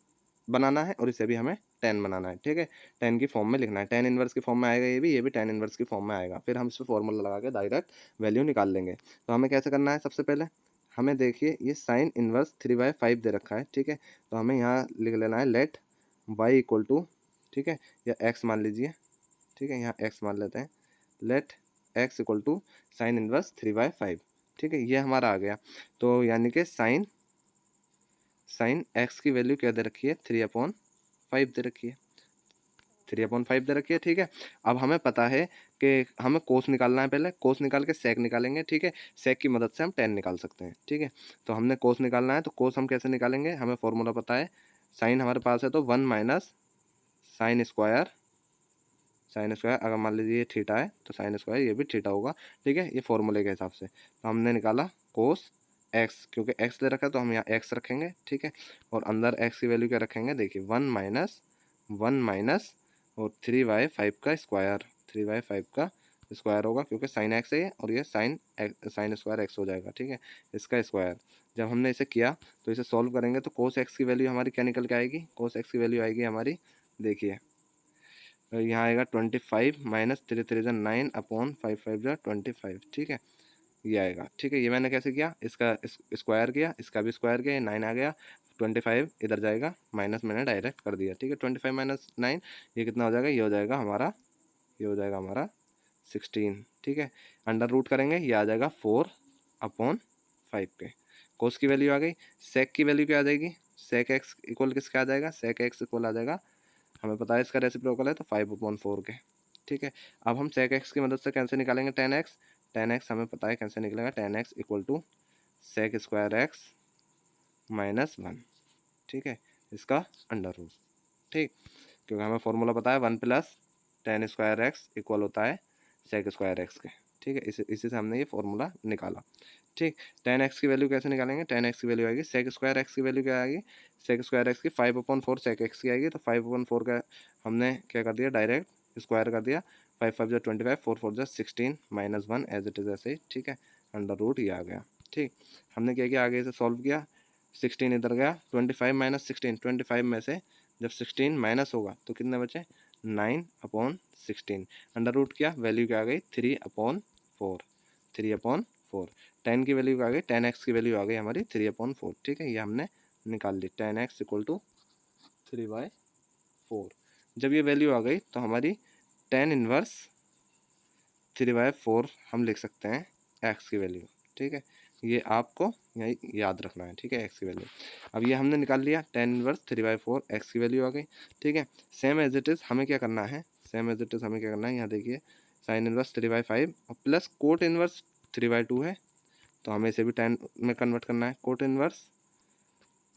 बनाना है और इसे भी हमें tan बनाना है, ठीक है। tan की फॉर्म में लिखना है, tan इनवर्स की फॉर्म में आएगा ये भी tan इनवर्स की फॉर्म में आएगा। फिर हम इस पे फॉर्मूला लगा के डायरेक्ट वैल्यू निकाल लेंगे। तो हमें कैसे करना है, सबसे पहले हमें देखिए ये साइन इनवर्स 3/5 दे रखा है, ठीक है। तो हमें यहाँ लिख लेना है लेट y इक्वल टू, ठीक है, या x मान लीजिए, ठीक है, यहाँ x मान लेते हैं, let x equal to sine inverse 3/5, ठीक है। ये हमारा आ गया। तो यानी कि साइन x की वैल्यू क्या दे रखी है, 3/5 दे रखी है, 3/5 दे रखी है, ठीक है। अब हमें पता है कि हमें कोस निकालना है, पहले कोस निकाल के सेक निकालेंगे, ठीक है। सेक की मदद से हम tan निकाल सकते हैं, ठीक है। तो हमने कोस निकालना है, तो कोस हम कैसे निकालेंगे, हमें फॉर्मूला पता है, साइन हमारे पास है तो 1 माइनस साइन स्क्वायर, अगर मान लीजिए ये थीटा है तो साइन स्क्वायर ये भी थीटा होगा, ठीक है, ये फॉर्मूले के हिसाब से। तो हमने निकाला कोस एक्स, क्योंकि एक्स दे रखा है तो हम यहाँ एक्स रखेंगे, ठीक है। और अंदर एक्स की वैल्यू क्या रखेंगे, देखिए 1 माइनस और 3/5 का स्क्वायर, 3/5 का स्क्वायर होगा, क्योंकि साइन एक्स है और ये साइन स्क्वायर एक्स हो जाएगा, ठीक है, इसका स्क्वायर। जब हमने इसे किया तो इसे सॉल्व करेंगे तो कोस एक्स की वैल्यू हमारी क्या निकल के आएगी, कोस एक्स की वैल्यू आएगी हमारी, देखिए यहाँ आएगा 25 माइनस 3 3 9 अपॉन 5 5 25, ठीक है, ये आएगा, ठीक है। ये मैंने कैसे किया, इसका स्क्वायर किया, इसका भी स्क्वायर किया, ये 9 आ गया, 25 इधर जाएगा, माइनस मैंने डायरेक्ट कर दिया, ठीक है। 25 माइनस 9 ये कितना हो जाएगा, ये हो जाएगा हमारा, ये हो जाएगा हमारा 16, ठीक है। अंडर रूट करेंगे, ये आ जाएगा 4/5 के। कोस की वैल्यू आ गई, सेक की वैल्यू क्या आ जाएगी, सेक एक्स इक्वल किसका आ जाएगा, सेक एक्स इक्वल आ जाएगा, हमें पता है इसका रेसिप्रोकल है तो 5/4 के, ठीक है। अब हम सेक एक्स की मदद से कैसे निकालेंगे tan x हमें पता है कैसे निकलेगा, tan x equal to sec square x minus 1, ठीक है, इसका अंडर रूट, ठीक, क्योंकि हमें फॉर्मूला पता है 1 plus tan square x equal होता है सेक स्क्वायर एक्स के, ठीक है। इसी से हमने ये फॉर्मूला निकाला, ठीक। tan x की वैल्यू कैसे निकालेंगे, tan x की वैल्यू आएगी, सेक स्क्वायर एक्स की वैल्यू क्या आएगी, सेक स्क्वायर एक्स की 5/4 सेक एक्स की आएगी, तो 5/4 का हमने क्या कर दिया, डायरेक्ट स्क्वायर कर दिया, 5 5 जो 25, 4 4 जो 16 माइनस 1 एज इट इज़ ऐसे ही, ठीक है, अंडर रूट ये आ गया, ठीक। हमने क्या किया, आगे से सॉल्व किया, 16 इधर गया, 25 माइनस 16, 25 में से जब 16 माइनस होगा तो कितने बचे, 9/16, अंडर रूट किया, वैल्यू क्या आ गई, 3/4, 3/4, tan की वैल्यू आ गई, tan x की वैल्यू आ गई हमारी 3/4, ठीक है, ये हमने निकाल ली, tan x इक्वल टू 3/4। जब ये वैल्यू आ गई तो हमारी tan इनवर्स 3/4 हम लिख सकते हैं x की वैल्यू, ठीक है, ये आपको यही याद रखना है, ठीक है, x की वैल्यू। अब ये हमने निकाल लिया, tan इनवर्स 3/4 x की वैल्यू आ गई, ठीक है। सेम एज इट इज़ हमें क्या करना है, सेम एज इट इज़ हमें क्या करना है, यहाँ देखिए साइन इनवर्स 3/5 और प्लस कोट इनवर्स 3/2 है, तो हमें इसे भी tan में कन्वर्ट करना है, कोट इनवर्स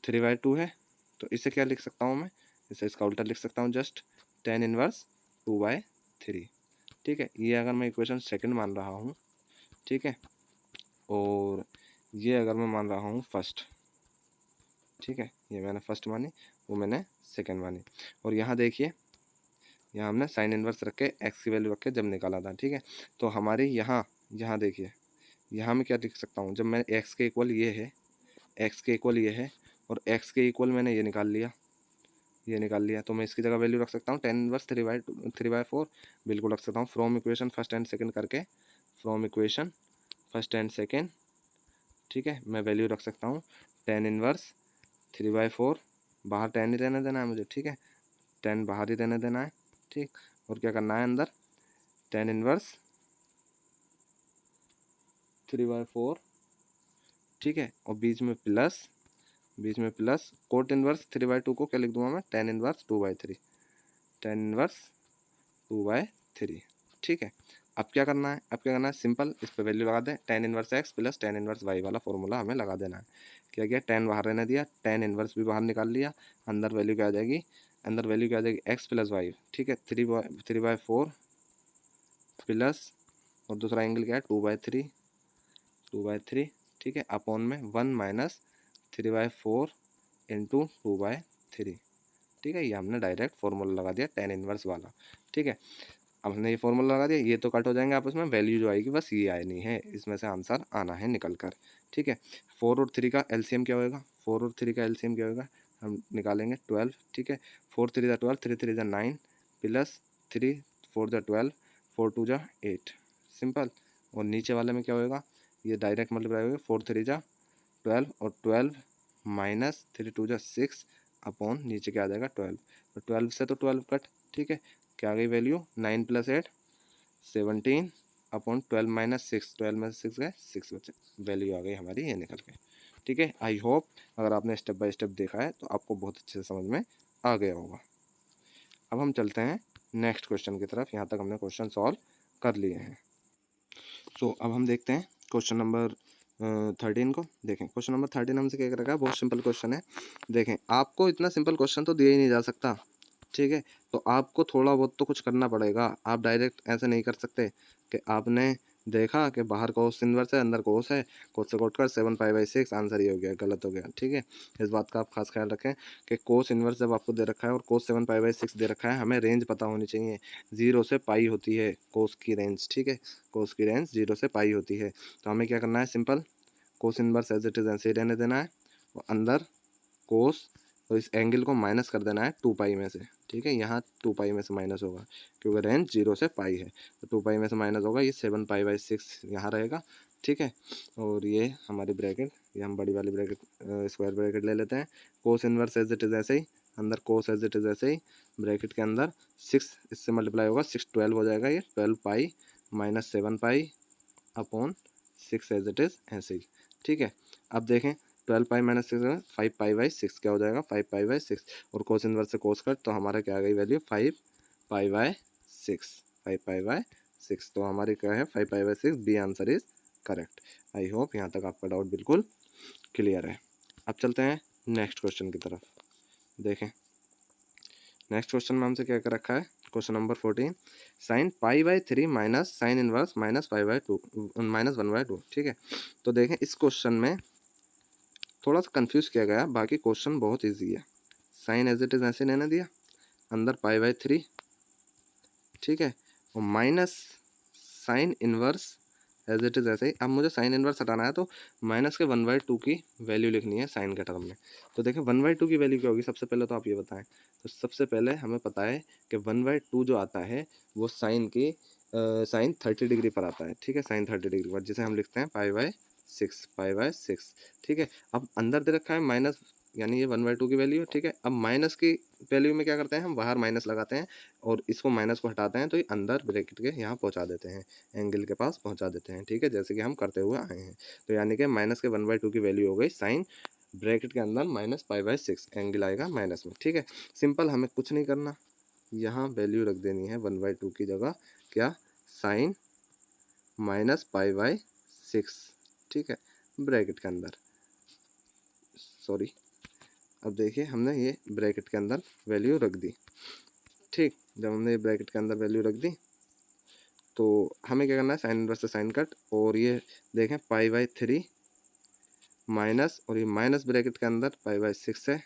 3/2 है, तो इसे क्या लिख सकता हूँ मैं, इसे इसका उल्टा लिख सकता हूँ, जस्ट tan इनवर्स 2/3, ठीक है। ये अगर मैं इक्वेशन सेकंड मान रहा हूँ, ठीक है, और ये अगर मैं मान रहा हूँ फर्स्ट, ठीक है, ये मैंने फर्स्ट मानी, वो मैंने सेकंड मानी। और यहाँ देखिए, यहाँ हमने साइन इनवर्स रख के एक्स की वैल्यू रख के जब निकाला था, ठीक है। तो हमारी यहाँ देखिए, यहाँ मैं क्या लिख सकता हूँ, जब मैं एक्स के इक्वल ये है, एक्स के इक्वल ये है और एक्स के इक्वल मैंने ये निकाल लिया, ये निकाल लिया, तो मैं इसकी जगह वैल्यू रख सकता हूँ tan इनवर्स 3/4, बिल्कुल रख सकता हूँ। From equation first and second करके, from equation first and second, ठीक है, मैं वैल्यू रख सकता हूँ tan इनवर्स 3/4, बाहर tan ही रहने देना है मुझे, ठीक है, tan बाहर ही रहने देना है, ठीक। और क्या करना है अंदर, tan इनवर्स 3/4, ठीक है, और बीच में प्लस कोट इनवर्स 3/2 को क्या लिख दूंगा मैं, tan इनवर्स 2/3, tan इनवर्स 2/3, ठीक है। अब क्या करना है, सिंपल, इस पे वैल्यू लगा दें, tan inverse x plus tan inverse y वाला फॉर्मूला हमें लगा देना है। क्या किया, tan बाहर रहने दिया, tan इनवर्स भी बाहर निकाल लिया, अंदर वैल्यू क्या आ जाएगी, x प्लस y, ठीक है, 3/4 प्लस, और दूसरा एंगल क्या है 2/3, ठीक है, अपॉन में 1 माइनस 3/4 इंटू 2/3, ठीक है। ये हमने डायरेक्ट फॉर्मूला लगा दिया tan इनवर्स वाला, ठीक है। अब हमने ये फॉर्मूला लगा दिया, ये तो कट हो जाएंगे आपस में, वैल्यू जो आएगी बस ये आनी है, इसमें से आंसर आना है निकल कर, ठीक है। 4 और 3 का एलसीएम क्या होगा, 4 और 3 का एलसीएम क्या होगा, हम निकालेंगे 12, ठीक है। 4 3 जा 12, 3 3 जा 9 प्लस 3 4 जा 12, 4 2 जा 8, सिंपल। और नीचे वाले में क्या होएगा, ये डायरेक्ट मल्टीप्लाई होगा, 4 3 जा 12 और 12 माइनस 3 2 जा 6 अपॉन नीचे क्या आ जाएगा 12, तो 12 से तो 12 कट, ठीक है। क्या आ गई वैल्यू, 9 + 8 17 अपॉन 12 माइनस 6, 12 में 6 गए 6 बचे, वैल्यू आ गई हमारी ये निकल के, ठीक है। आई होप अगर आपने स्टेप बाय स्टेप देखा है तो आपको बहुत अच्छे से समझ में आ गया होगा। अब हम चलते हैं नेक्स्ट क्वेश्चन की तरफ। यहाँ तक हमने क्वेश्चन सॉल्व कर लिए हैं। सो अब हम देखते हैं क्वेश्चन नंबर 13 को। देखें क्वेश्चन नंबर 13 हमसे क्या कर रखा है, बहुत सिंपल क्वेश्चन है। देखें आपको इतना सिंपल क्वेश्चन तो दिया ही नहीं जा सकता, ठीक है। तो आपको थोड़ा बहुत तो कुछ करना पड़ेगा। आप डायरेक्ट ऐसे नहीं कर सकते कि आपने देखा कि बाहर कोस इनवर्स है अंदर कोस है, कोस से कट कर 7π/6 आंसर ही हो गया, गलत हो गया, ठीक है। इस बात का आप खास ख्याल रखें कि कोस इनवर्स जब आपको दे रखा है और कोस 7π/6 दे रखा है, हमें रेंज पता होनी चाहिए। 0 से पाई होती है कोस की रेंज, ठीक है। कोस की रेंज 0 से पाई होती है। तो हमें क्या करना है, simple cos inverse as it is ऐसे ही रहने देना है और अंदर कोस, तो इस एंगल को माइनस कर देना है 2π में से, ठीक है। यहाँ 2π में से माइनस होगा क्योंकि रेंज 0 से पाई है, तो 2π में से माइनस होगा, ये 7π/6 यहाँ रहेगा, ठीक है। और ये हमारी ब्रैकेट, ये हम बड़ी वाली ब्रैकेट स्क्वायर ब्रैकेट ले लेते हैं। Cos inverse as it is ऐसे ही, अंदर कोस एज इट इज ऐसे ही, ब्रैकेट के अंदर 6 इससे मल्टीप्लाई होगा, 6 12 हो जाएगा, ये 12π minus 7π upon 6 as it is ऐसे ही, ठीक है। अब देखें 12π माइनस 6 5π/6 क्या हो जाएगा, 5π/6 और कोस इनवर्स से कोस कट, तो हमारा क्या आ गई वैल्यू 5π/6, 5π/6। तो हमारी क्या है 5π/6, B answer is correct. I hope यहाँ तक आपका डाउट बिल्कुल क्लियर है। अब चलते हैं नेक्स्ट क्वेश्चन की तरफ। देखें नेक्स्ट क्वेश्चन में हमसे क्या कर रखा है, question number 14, sin π/3 minus sine inverse minus π/2 minus 1/2, ठीक है। तो देखें इस क्वेश्चन में थोड़ा सा कंफ्यूज किया गया, बाकी क्वेश्चन बहुत इजी है। साइन एज इट इज ऐसे लेने दिया, अंदर π/3, ठीक है, और minus sine inverse as it is ऐसे ही। अब मुझे साइन इनवर्स हटाना है तो माइनस के 1/2 की वैल्यू लिखनी है साइन के टर्म में। तो देखें 1/2 की वैल्यू क्या होगी, सबसे पहले तो आप ये बताएं। तो सबसे पहले हमें पता है कि 1/2 जो आता है वो साइन की साइन 30 डिग्री पर आता है, ठीक है, साइन 30 डिग्री पर, जिसे हम लिखते हैं π/6, ठीक है। अब अंदर दे रखा है माइनस, यानी ये 1/2 की वैल्यू है, ठीक है। अब माइनस की वैल्यू में क्या करते हैं, हम बाहर माइनस लगाते हैं और इसको माइनस को हटाते हैं, तो ये अंदर ब्रैकेट के यहाँ पहुँचा देते हैं, एंगल के पास पहुँचा देते हैं, ठीक है, जैसे कि हम करते हुए आए हैं। तो यानी कि माइनस के 1/2 की वैल्यू हो गई साइन ब्रैकेट के अंदर माइनस π/6, एंगल आएगा माइनस में, ठीक है। सिंपल, हमें कुछ नहीं करना, यहाँ वैल्यू रख देनी है 1/2 की जगह क्या, साइन माइनस π/6, ठीक है, ब्रैकेट के अंदर, सॉरी। अब देखिए हमने ये ब्रैकेट के अंदर वैल्यू रख दी, ठीक। जब हमने ब्रैकेट के अंदर वैल्यू रख दी तो हमें क्या करना है, साइन इनवर्स से साइन कट, और ये देखें π/3 माइनस, और ये माइनस ब्रैकेट के अंदर π/6 है,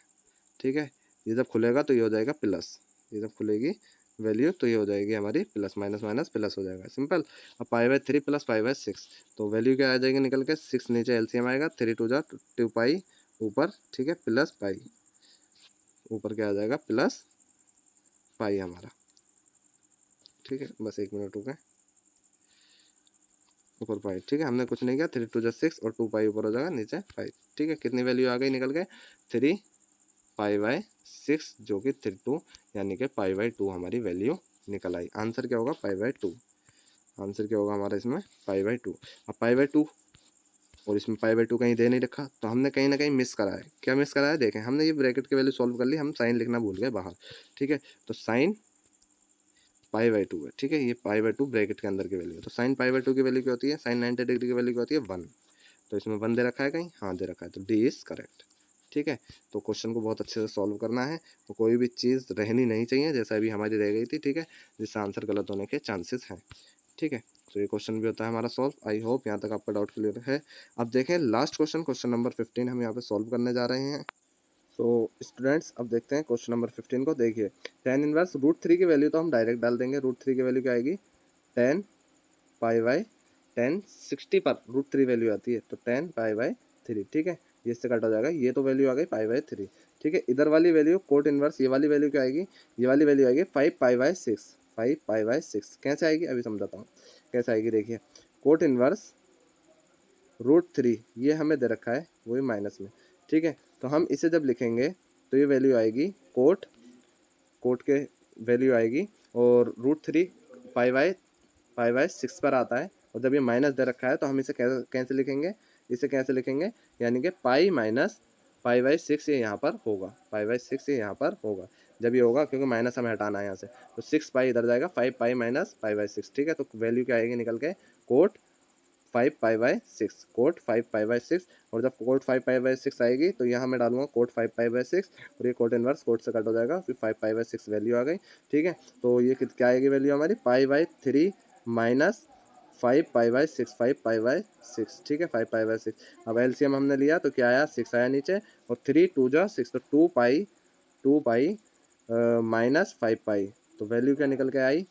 ठीक है। ये जब खुलेगा तो ये हो जाएगा प्लस, ये जब खुलेगी वैल्यू तो ये हो जाएगी हमारी प्लस, माइनस माइनस प्लस हो जाएगा, सिंपल। अब π/3 प्लस π/6, तो वैल्यू क्या आ जाएगी निकल के, 6 नीचे एलसीएम आएगा, 3 2 जा 2π ऊपर, ठीक है, प्लस पाई, ऊपर क्या आ जाएगा प्लस पाई हमारा, ठीक है। बस 1 मिनट रुके, ऊपर पाई, ठीक है, हमने कुछ नहीं किया, 3 2 जा 6 और 2π ऊपर हो जाएगा, नीचे पाई, ठीक है। कितनी वैल्यू आ गई निकल के, 3π/6 जो कि 32, यानी कि π/2 हमारी वैल्यू निकल आई। आंसर क्या होगा, π/2, आंसर क्या होगा हमारा इसमें π/2। अब π/2 और इसमें π/2 कहीं दे नहीं रखा, तो हमने कहीं ना कहीं मिस करा है। क्या मिस करा है, देखें हमने ये ब्रैकेट की वैल्यू सॉल्व कर ली, हम साइन लिखना भूल गए बाहर, ठीक है। तो साइन π/2 है, ठीक है, ये π/2 ब्रैकेट के अंदर की वैल्यू है। तो साइन π/2 की वैल्यू क्या होती है, साइन 90 डिग्री की वैल्यू क्या होती है 1। तो इसमें 1 दे रखा है कहीं, हाँ दे रखा है, तो डी इज करेक्ट, ठीक है। तो क्वेश्चन को बहुत अच्छे से सॉल्व करना है, तो कोई भी चीज़ रहनी नहीं चाहिए जैसा अभी हमारी रह गई थी, ठीक है, जिससे आंसर गलत होने के चांसेस हैं, ठीक है। तो ये क्वेश्चन भी होता है हमारा सॉल्व। आई होप यहाँ तक आपका डाउट क्लियर है। अब देखें लास्ट क्वेश्चन, क्वेश्चन नंबर 15 हम यहाँ पे सॉल्व करने जा रहे हैं। तो स्टूडेंट्स अब देखते हैं क्वेश्चन नंबर 15 को। देखिए tan इनवर्स √3 की वैल्यू तो हम डायरेक्ट डाल देंगे, √3 की वैल्यू क्या आएगी, 10π/10 60 पर √3 वैल्यू आती है, तो 10π/3, ठीक है। ये इससे कट हो जाएगा, ये तो वैल्यू आ गई π/3, ठीक है। इधर वाली वैल्यू कोट इनवर्स, ये वाली वैल्यू क्या आएगी, ये वाली वैल्यू आएगी 5π/6, 5π/6 कैसे आएगी अभी समझाता हूँ कैसे आएगी। देखिए कोट इनवर्स √3 ये हमें दे रखा है वही माइनस में, ठीक है। तो हम इसे जब लिखेंगे तो ये वैल्यू आएगी कोट के वैल्यू आएगी और √3 π/6 पर आता है, और जब ये माइनस दे रखा है तो हम इसे कैसे लिखेंगे, इसे कैसे लिखेंगे, यानी कि पाई माइनस π/6 ये यहाँ पर होगा, π/6 ये यहाँ पर होगा। जब ये होगा क्योंकि माइनस हमें हटाना है यहाँ से, तो 6π इधर जाएगा, 5π माइनस π/6, ठीक है। तो वैल्यू क्या आएगी निकल के कोट 5π/6, कोट 5π/6, और जब कोट 5π/6 आएगी तो यहाँ मैं डालूंगा कोट 5π/6, और ये कोट इनवर्स कोट से कट हो जाएगा, फिर 5π/6 वैल्यू आ गई, ठीक है। तो ये क्या आएगी वैल्यू हमारी π/3 माइनस 5π/6, 5π/6, ठीक है, 5π/6। अब एलसीएम हमने लिया तो क्या आया, 6 आया नीचे, और 3 2 जा 6, तो 2π माइनस 5π, तो वैल्यू क्या निकल के आई,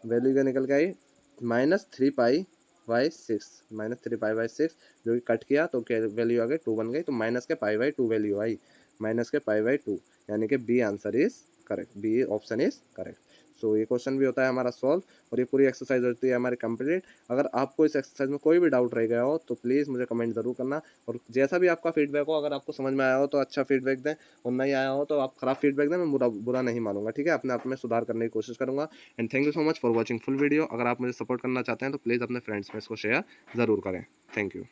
वैल्यू क्या निकल के आई -3π/6, -3π/6, जो कि कट किया तो क्या वैल्यू आ गई 2 बन गई, तो माइनस के π/2 वैल्यू आई, माइनस के π/2, यानी कि B answer is correct, B option is correct. So ये क्वेश्चन भी होता है हमारा सॉल्व, और ये पूरी एक्सरसाइज होती है हमारी कंप्लीट। अगर आपको इस एक्सरसाइज में कोई भी डाउट रह गया हो तो प्लीज़ मुझे कमेंट ज़रूर करना, और जैसा भी आपका फीडबैक हो, अगर आपको समझ में आया हो तो अच्छा फीडबैक दें, और नहीं आया हो तो आप खराब फीडबैक दें, मैं बुरा नहीं मानूंगा, ठीक है। अपने आप में सुधार करने की कोशिश करूंगा। And thank you so much for watching full video. अगर आप मुझे सपोर्ट करना चाहते हैं तो प्लीज़ अपने फ्रेंड्स में इसको शेयर ज़रूर करें। Thank you.